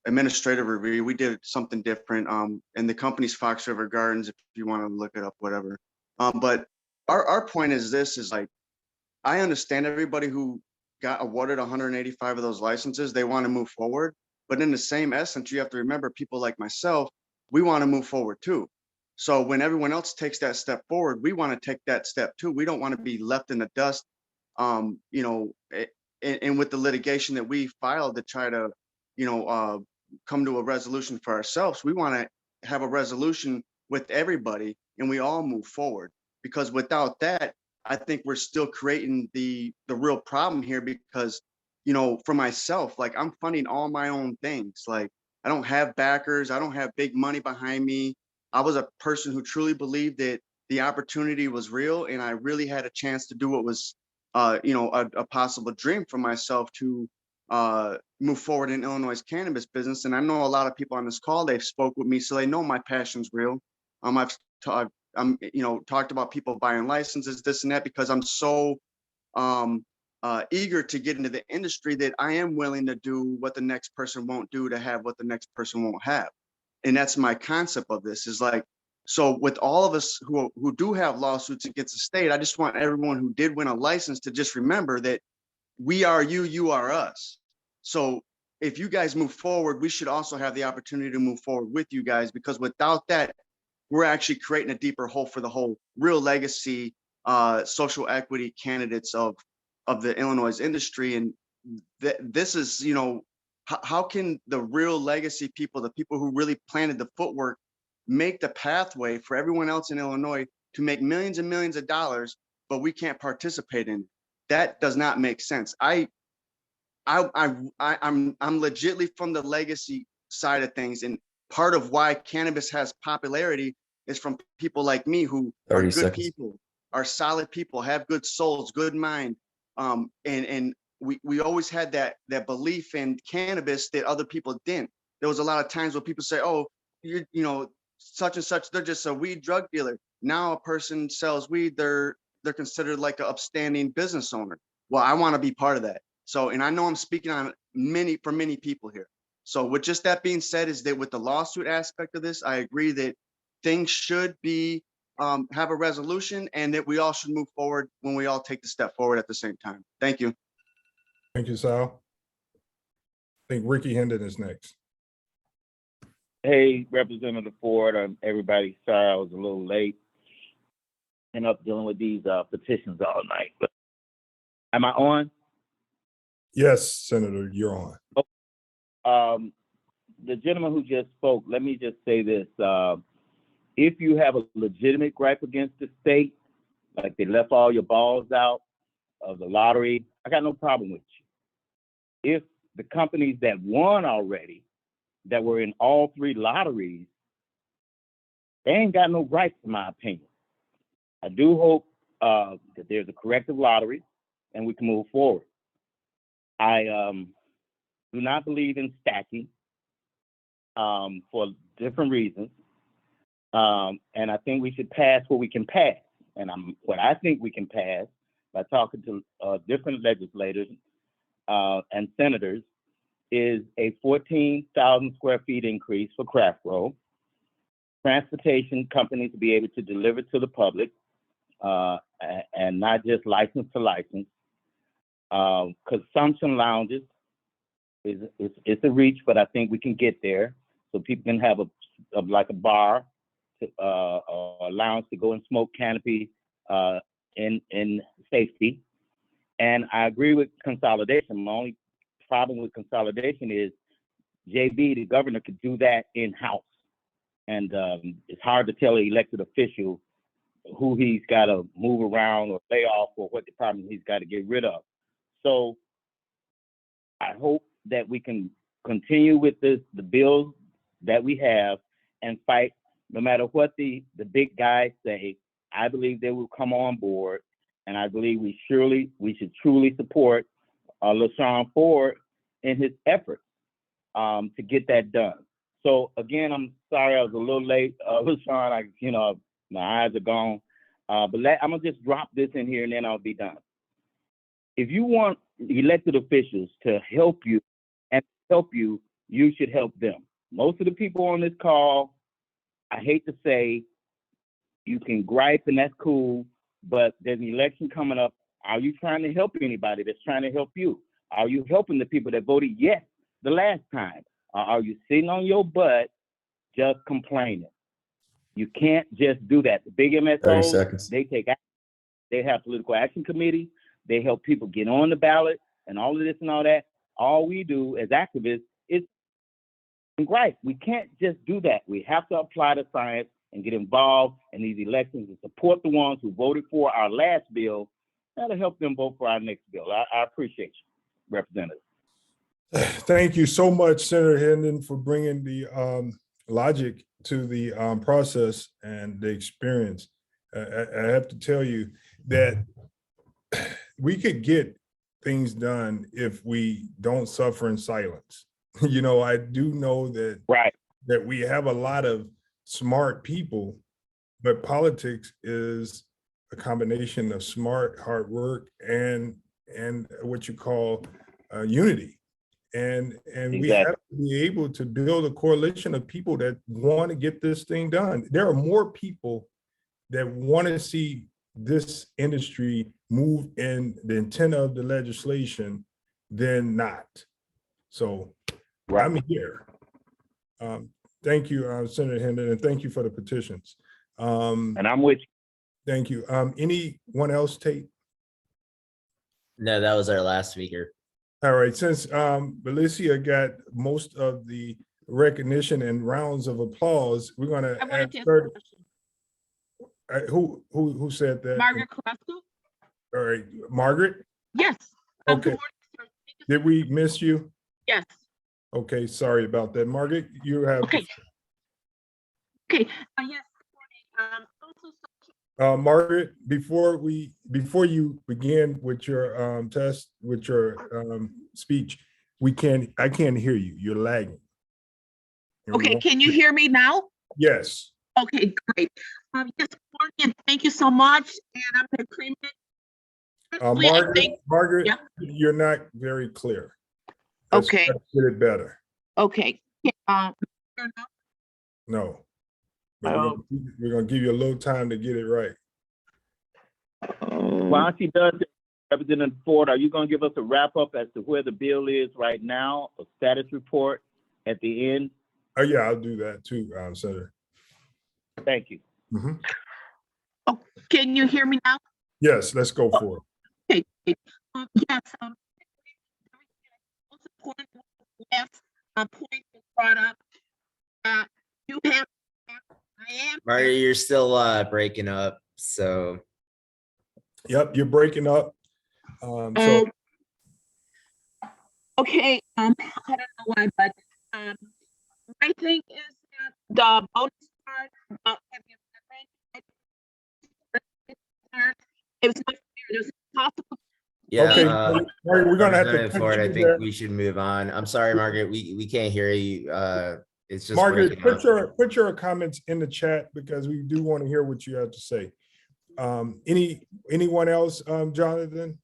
administrative review. We did something different. And the company's Fox River Gardens, if you want to look it up, whatever. But our point is this is like, I understand everybody who got awarded 185 of those licenses, they want to move forward. But in the same essence, you have to remember people like myself, we want to move forward too. So when everyone else takes that step forward, we want to take that step too. We don't want to be left in the dust. And with the litigation that we filed to try to, come to a resolution for ourselves, we want to have a resolution with everybody and we all move forward. Because without that, I think we're still creating the real problem here because, for myself, like I'm funding all my own things. Like I don't have backers. I don't have big money behind me. I was a person who truly believed that the opportunity was real and I really had a chance to do what was, a possible dream for myself to move forward in Illinois' cannabis business. And I know a lot of people on this call, they've spoke with me, so they know my passion's real. I'm talked about people buying licenses, this and that, because I'm so eager to get into the industry that I am willing to do what the next person won't do to have what the next person won't have. And that's my concept of this is like, so with all of us who do have lawsuits against the state, I just want everyone who did win a license to just remember that we are you, you are us. So if you guys move forward, we should also have the opportunity to move forward with you guys, because without that, we're actually creating a deeper hole for the whole real legacy social equity candidates of the Illinois industry. And this is, how can the real legacy people, the people who really planted the footwork, make the pathway for everyone else in Illinois to make millions and millions of dollars, but we can't participate in it? That does not make sense. I'm legitly from the legacy side of things, and part of why cannabis has popularity is from people like me who are good people, are solid people, have good souls, good mind, and we always had that belief in cannabis that other people didn't. There was a lot of times where people say, "Oh, such and such, they're just a weed drug dealer." Now a person sells weed, they're considered like an upstanding business owner. Well, I want to be part of that. So, and I know I'm speaking on for many people here. So with just that being said, is that with the lawsuit aspect of this, I agree that things should be, have a resolution, and that we all should move forward when we all take the step forward at the same time. Thank you. Thank you, Sal. I think Ricky Hendon is next. Hey, Representative Ford, everybody, sorry I was a little late. End up dealing with these petitions all night. But am I on? Yes, Senator, you're on. The gentleman who just spoke, let me just say this. If you have a legitimate gripe against the state, like they left all your balls out of the lottery, I got no problem with you. If the companies that won already, that were in all 3 lotteries, they ain't got no gripes, in my opinion. I do hope that there's a corrective lottery and we can move forward. I do not believe in stacking for different reasons. And I think we should pass what we can pass. And what I think we can pass by talking to different legislators and senators is a 14,000 square feet increase for craft grow, transportation companies to be able to deliver to the public, and not just license to license. Consumption lounges it's a reach, but I think we can get there. So people can have like a bar, or a lounge to go and smoke canopy in safety. And I agree with consolidation. My only problem with consolidation is JB, the governor, could do that in-house. And it's hard to tell an elected official who he's got to move around or lay off, or what department he's got to get rid of. So I hope that we can continue with the bills that we have and fight no matter what the big guys say. I believe they will come on board, and I believe we should truly support La Shawn Ford in his efforts. to get that done. So again, I'm sorry I was a little late, LaShawn. My eyes are gone. But I'm gonna just drop this in here and then I'll be done. If you want elected officials to help you, you should help them. Most of the people on this call, I hate to say, you can gripe and that's cool, but there's an election coming up. Are you trying to help anybody that's trying to help you? Are you helping the people that voted yes the last time? Or are you sitting on your butt just complaining? You can't just do that. The big 30 MSOs, seconds. they take action. They have political action committees. They help people get on the ballot and all of this and all that. All we do as activists is gripe. We can't just do that. We have to apply the science and get involved in these elections and support the ones who voted for our last bill. That'll help them vote for our next bill. I appreciate you, Representative. Thank you so much, Senator Hendon, for bringing the logic to the process and the experience. I have to tell you that we could get things done if we don't suffer in silence. I do know that, that we have a lot of smart people, but politics is a combination of smart, hard work, and what you call unity. And we have to be able to build a coalition of people that want to get this thing done. There are more people that want to see this industry move in the intent of the legislation than not. So I'm here. Thank you, Senator Hendon, and thank you for the petitions. And I'm with you. Thank you. Anyone else, Tate? No, that was our last speaker. All right, since Valencia got most of the recognition and rounds of applause, we're gonna ask her. Who said that? Margaret Carrasco. All right, Margaret? Yes. Okay. Good morning, sir. Did we miss you? Yes. Okay, sorry about that. Margaret, you have. Okay. Okay. Yes. Also, Margaret, before you begin with your speech, I can't hear you. You're lagging. Okay, can you hear me now? Yes. Okay, great. Yes, morning, thank you so much. And I'm going to cream it. Margaret, yeah. You're not very clear. Okay. Let's get it better. Okay. No. But we're gonna give you a little time to get it right. While she does it, Representative Ford, are you going to give us a wrap up as to where the bill is right now, a status report at the end? Oh yeah, I'll do that too, Senator. Thank you. Mm-hmm. Oh, can you hear me now? Yes, let's go for it. Okay. Yes. Most important last point brought up that you have. Marty, you're still breaking up. So. Yep, you're breaking up. Okay. I don't know why, but my thing is that the bonus part about having it's not fair. There's possible. Yeah. Okay, Margaret, we're gonna have to. Ford, I think we should move on. I'm sorry, Margaret. We can't hear you. It's just Margaret, put your comments in the chat because we do want to hear what you have to say. Anyone else, Jonathan?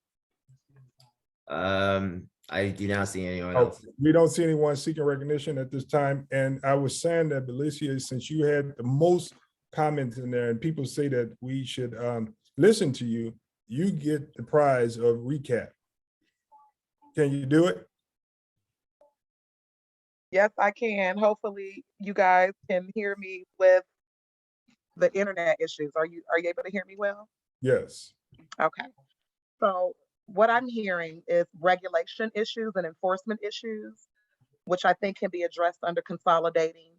I do not see anyone else. We don't see anyone seeking recognition at this time. And I was saying that, Belicia, since you had the most comments in there and people say that we should listen to you, you get the prize of recap. Can you do it? Yes, I can. Hopefully you guys can hear me with the internet issues. Are you able to hear me well? Yes. Okay. So what I'm hearing is regulation issues and enforcement issues, which I think can be addressed under consolidating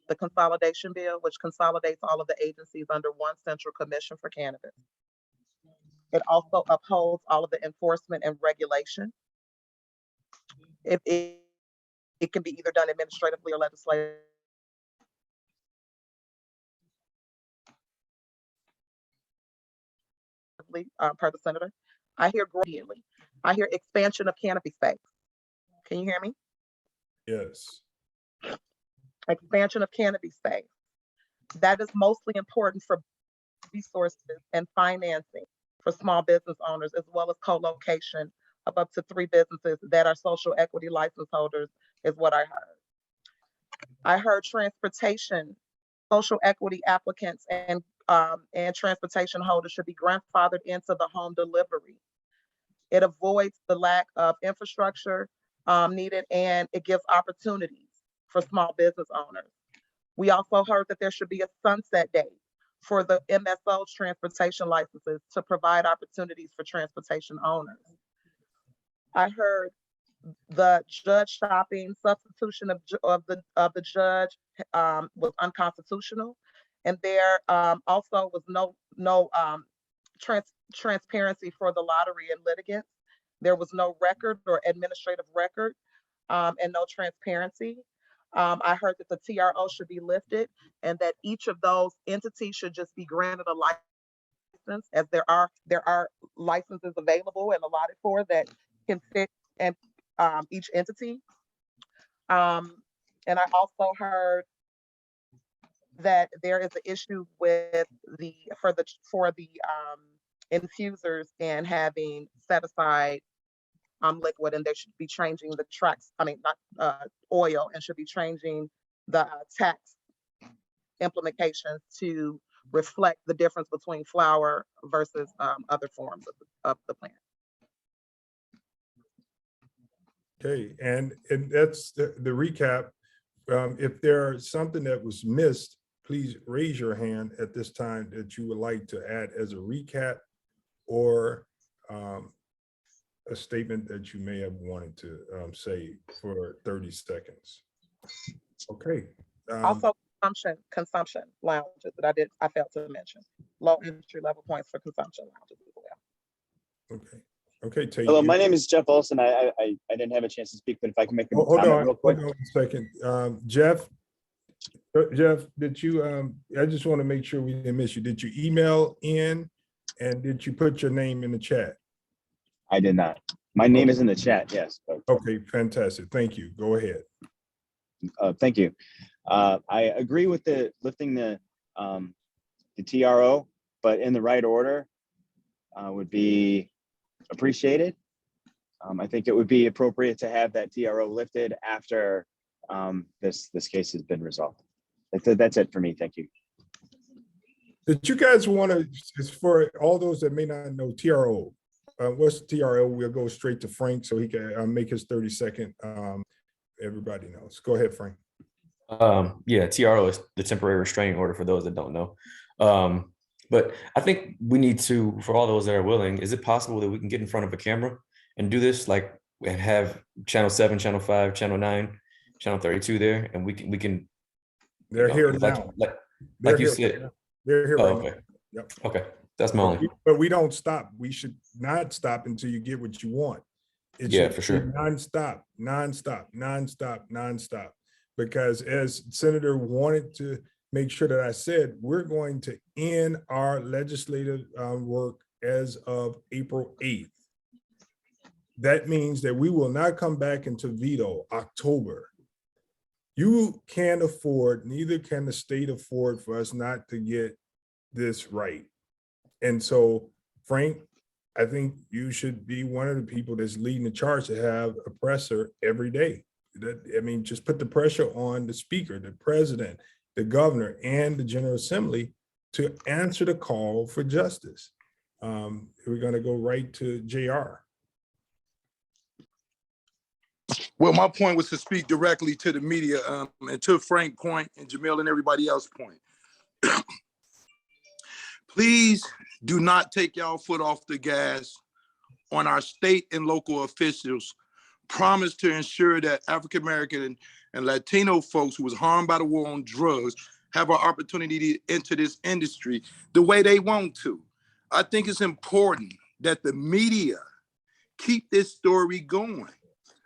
the consolidation bill, which consolidates all of the agencies under one central commission for cannabis. It also upholds all of the enforcement and regulation. If it can be either done administratively or legislatively. Per the senator. I hear expansion of canopy space. Can you hear me? Yes. Expansion of cannabis space. That is mostly important for resources and financing for small business owners, as well as co-location of up to 3 businesses that are social equity license holders, is what I heard. I heard transportation, social equity applicants and transportation holders should be grandfathered into the home delivery. It avoids the lack of infrastructure needed, and it gives opportunities for small business owners. We also heard that there should be a sunset date for the MSO's transportation licenses to provide opportunities for transportation owners. I heard the judge shopping substitution of the judge was unconstitutional, and there also was no transparency for the lottery and litigants. There was no record or administrative record and no transparency. I heard that the TRO should be lifted and that each of those entities should just be granted a license, as there are licenses available and allotted for that can fit and each entity. And I also heard that there is an issue with for the infusers and having set aside liquid, and they should be changing the not oil, and should be changing the tax implementations to reflect the difference between flower versus other forms of the plant. Okay, and that's the recap. If there's something that was missed, please raise your hand at this time that you would like to add as a recap, or a statement that you may have wanted to say for 30 seconds. Okay. Also, consumption lounges that I failed to mention. Low entry level points for consumption lounges as well. Okay. Okay, Tate. Hello, my name is Jeff Olson. I didn't have a chance to speak, but if I can make a comment real quick. Hold on a second. Jeff, did you, I just want to make sure we didn't miss you. Did you email in, and did you put your name in the chat? I did not. My name is in the chat, yes. But... Okay, fantastic. Thank you. Go ahead. Thank you. I agree with lifting the TRO, but in the right order would be appreciated. I think it would be appropriate to have that TRO lifted after this case has been resolved. That's it for me. Thank you. Did you guys want to, for all those that may not know TRO, what's TRO? We'll go straight to Frank so he can make his 30-second. Everybody knows. Go ahead, Frank. Yeah, TRO is the temporary restraining order for those that don't know. But I think we need to, for all those that are willing, is it possible that we can get in front of a camera and do this, like, and have channel 7, channel 5, channel 9, channel 32 there, and we can. They're here now. Like you said. They're here right okay. now. Yep. Okay, that's my only. But we don't stop. We should not stop until you get what you want. It Yeah, should for sure. be nonstop, nonstop, nonstop, nonstop. Because as Senator wanted to make sure that I said, we're going to end our legislative work as of April 8th. That means that we will not come back into veto October. You can't afford, neither can the state afford, for us not to get this right. And so, Frank, I think you should be one of the people that's leading the charge to have a presser every day. I mean, just put the pressure on the speaker, the president, the governor, and the General Assembly to answer the call for justice. We're going to go right to JR. Well, my point was to speak directly to the media and to Frank's point and Jermell and everybody else's point. Please do not take y'all foot off the gas on our state and local officials. Promise to ensure that African-American and Latino folks who was harmed by the war on drugs have an opportunity to enter this industry the way they want to. I think it's important that the media keep this story going.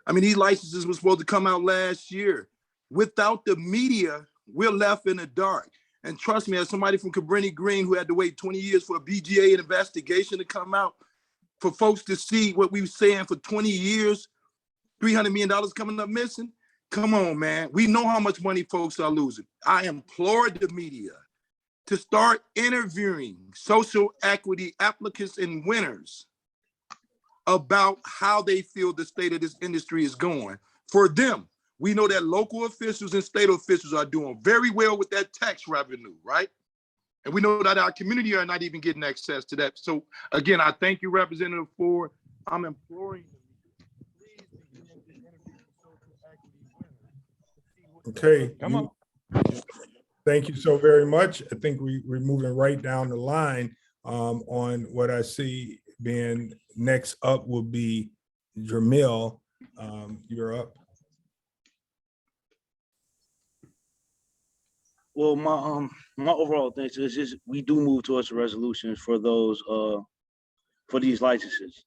I mean, these licenses were supposed to come out last year. Without the media, we're left in the dark. And trust me, as somebody from Cabrini Green who had to wait 20 years for a BGA investigation to come out, for folks to see what we were saying for 20 years, $300 million coming up missing, Come on, man. We know how much money folks are losing. I implored the media to start interviewing social equity applicants and winners about how they feel the state of this industry is going. For them, we know that local officials and state officials are doing very well with that tax revenue, right? And we know that our community are not even getting access to that. So again, I thank you, Representative Ford. I'm imploring you, please begin to interview social equity winners. Okay. Come on. Thank you so very much. I think we're moving right down the line on what I see being next up will be Jermell. You're up. Well, my overall thing is just we do move towards a resolution for those for these licenses.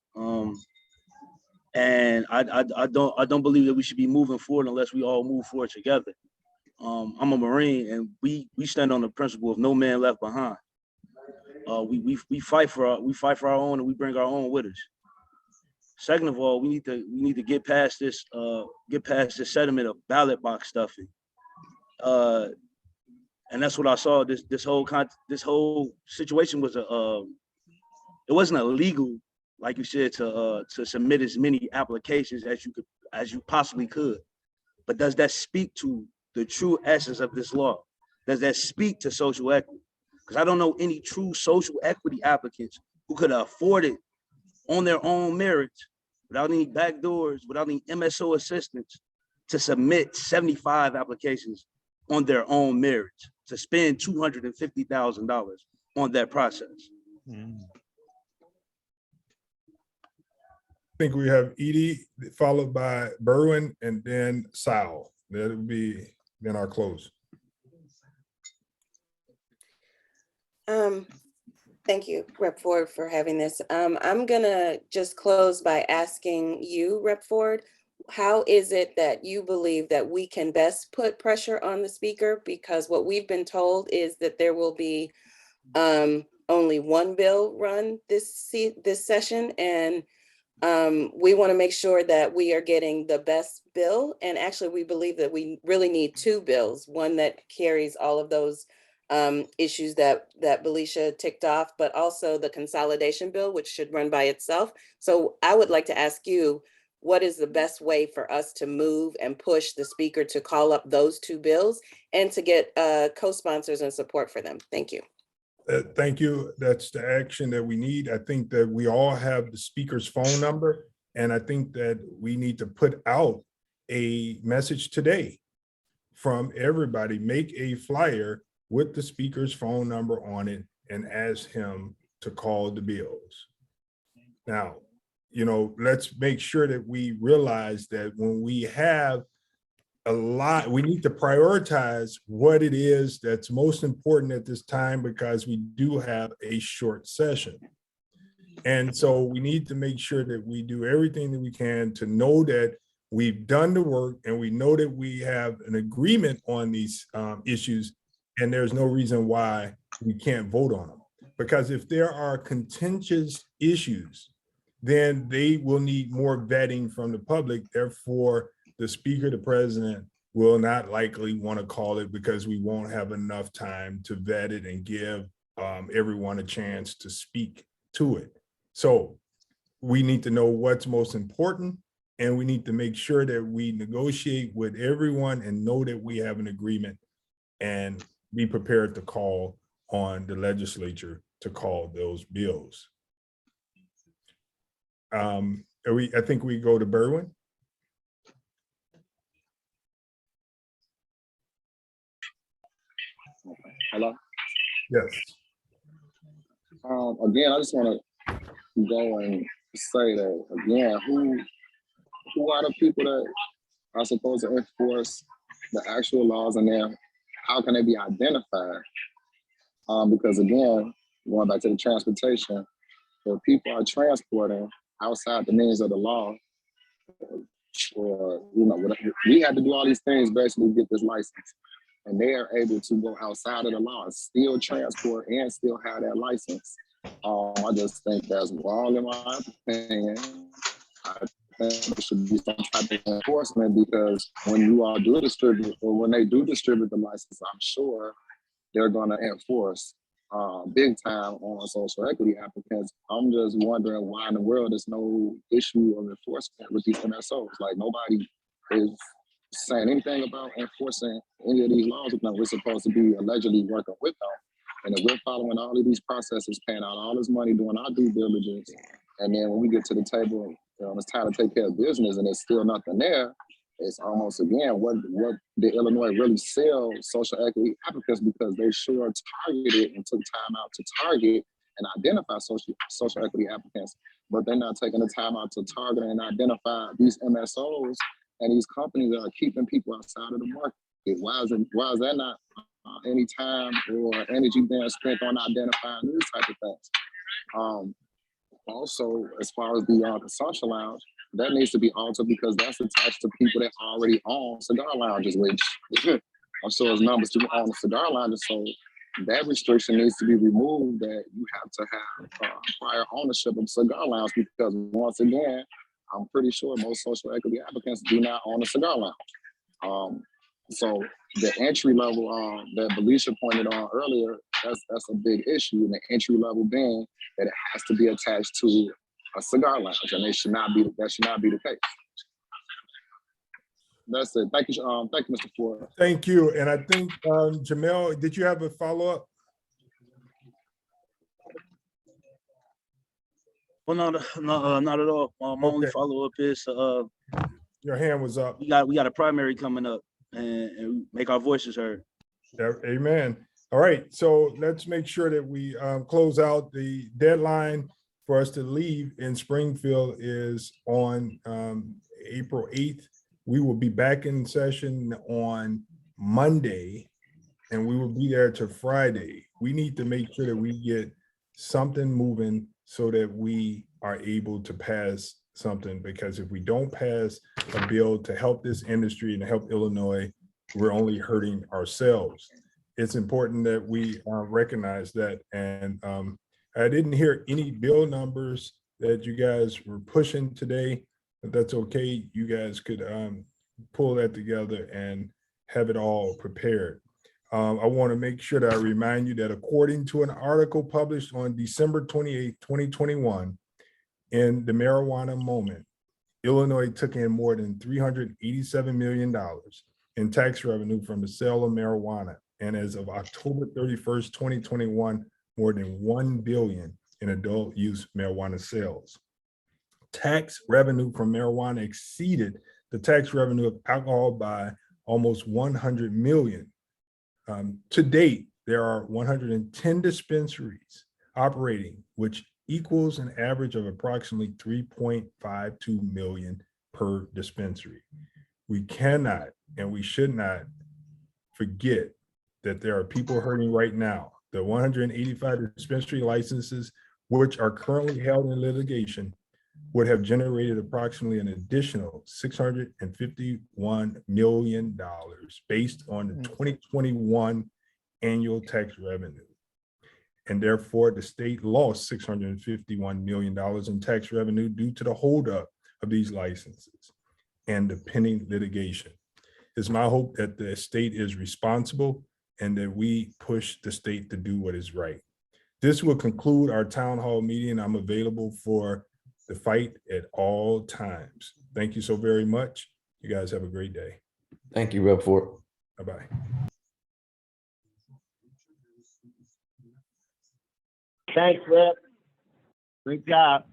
And I don't believe that we should be moving forward unless we all move forward together. I'm a Marine, and we stand on the principle of no man left behind. We fight for our own, and we bring our own with us. Second of all, we need to get past this sediment of ballot box stuffing. And that's what I saw. This whole situation was it wasn't illegal, like you said, to submit as many applications as you possibly could. But does that speak to the true essence of this law? Does that speak to social equity? Because I don't know any true social equity applicants who could afford it on their own merits, without any backdoors, without any MSO assistance, to submit 75 applications on their own merits, to spend $250,000 on that process. I think we have Edie, followed by Berwin, and then Sal. That'll be then our close. Thank you, Rep. Ford, for having this. I'm gonna just close by asking you, Rep. Ford, how is it that you believe that we can best put pressure on the speaker? Because what we've been told is that there will be only one bill run this session, and we want to make sure that we are getting the best bill. And actually, we believe that we really need two bills, one that carries all of those issues that Belisha ticked off, but also the consolidation bill, which should run by itself. So I would like to ask you, what is the best way for us to move and push the speaker to call up those two bills and to get co-sponsors and support for them? Thank you. Thank you. That's the action that we need. I think that we all have the speaker's phone number, and I think that we need to put out a message today from everybody. Make a flyer with the speaker's phone number on it and ask him to call the bills. Now, you know, let's make sure that we realize that when we have a lot, we need to prioritize what it is that's most important at this time, because we do have a short session. And so we need to make sure that we do everything that we can to know that we've done the work and we know that we have an agreement on these issues, and there's no reason why we can't vote on them. Because if there are contentious issues, then they will need more vetting from the public. Therefore, the speaker, the president, will not likely want to call it, because we won't have enough time to vet it and give everyone a chance to speak to it. So we need to know what's most important, and we need to make sure that we negotiate with everyone and know that we have an agreement, and be prepared to call on the legislature to call those bills. I think we go to Berwin. Hello? Yes. Again, I just want to go and say that, again, who are the people that are supposed to enforce the actual laws, and then how can they be identified? Because again, going back to the transportation, if people are transporting outside the means of the law, or, you know, we had to do all these things basically to get this license. And they are able to go outside of the law and still transport and still have that license. I just think that's wrong in my opinion. I think there should be some type of enforcement, because when you all do distribute, or when they do distribute the license, I'm sure they're going to enforce big time on social equity applicants. I'm just wondering why in the world there's no issue of enforcement with these MSOs. Like, nobody is saying anything about enforcing any of these laws with them. We're supposed to be allegedly working with them. And if we're following all of these processes, paying out all this money, doing our due diligence, and then when we get to the table, it's time to take care of business and there's still nothing there, it's almost, again, what did Illinois really sell social equity applicants, because they sure targeted and took time out to target and identify social equity applicants, but they're not taking the time out to target and identify these MSOs and these companies that are keeping people outside of the market. Why is that not any time or energy being spent on identifying these type of things? Also, as far as the consumption lounge, that needs to be altered, because that's attached to people that already own cigar lounges, which I'm sure is numbers to own cigar lounges. So that restriction needs to be removed, that you have to have prior ownership of cigar lounge, because once again, I'm pretty sure most social equity applicants do not own a cigar lounge. So the entry level that Belisha pointed on earlier, that's a big issue. And the entry level being that it has to be attached to a cigar lounge, and that should not be the case. That's it. Thank you, Mr. Ford. Thank you. And I think Jermell, did you have a follow-up? Well, no, not at all. My only follow-up is your hand was up. We got a primary coming up, and make our voices heard. Amen. All right, so let's make sure that we close out. The deadline for us to leave in Springfield is on April 8th. We will be back in session on Monday, and we will be there to Friday. We need to make sure that we get something moving so that we are able to pass something, because if we don't pass a bill to help this industry and to help Illinois, we're only hurting ourselves. It's important that we recognize that. And I didn't hear any bill numbers that you guys were pushing today, but that's okay. You guys could pull that together and have it all prepared. I want to make sure that I remind you that according to an article published on December 28, 2021, in the Marijuana Moment, Illinois took in more than $387 million in tax revenue from the sale of marijuana. And as of October 31st, 2021, more than $1 billion in adult use marijuana sales. Tax revenue from marijuana exceeded the tax revenue of alcohol by almost 100 million. To date, there are 110 dispensaries operating, which equals an average of approximately 3.52 million per dispensary. We cannot and we should not forget that there are people hurting right now. The 185 dispensary licenses, which are currently held in litigation, would have generated approximately an additional $651 million based on the 2021 annual tax revenue. And therefore, the state lost $651 million in tax revenue due to the holdup of these licenses and the pending litigation. It's my hope that the state is responsible and that we push the state to do what is right. This will conclude our town hall meeting. I'm available for the fight at all times. Thank you so very much. You guys have a great day. Thank you, Rep. Ford. Bye-bye. Thanks, Rep. Great job.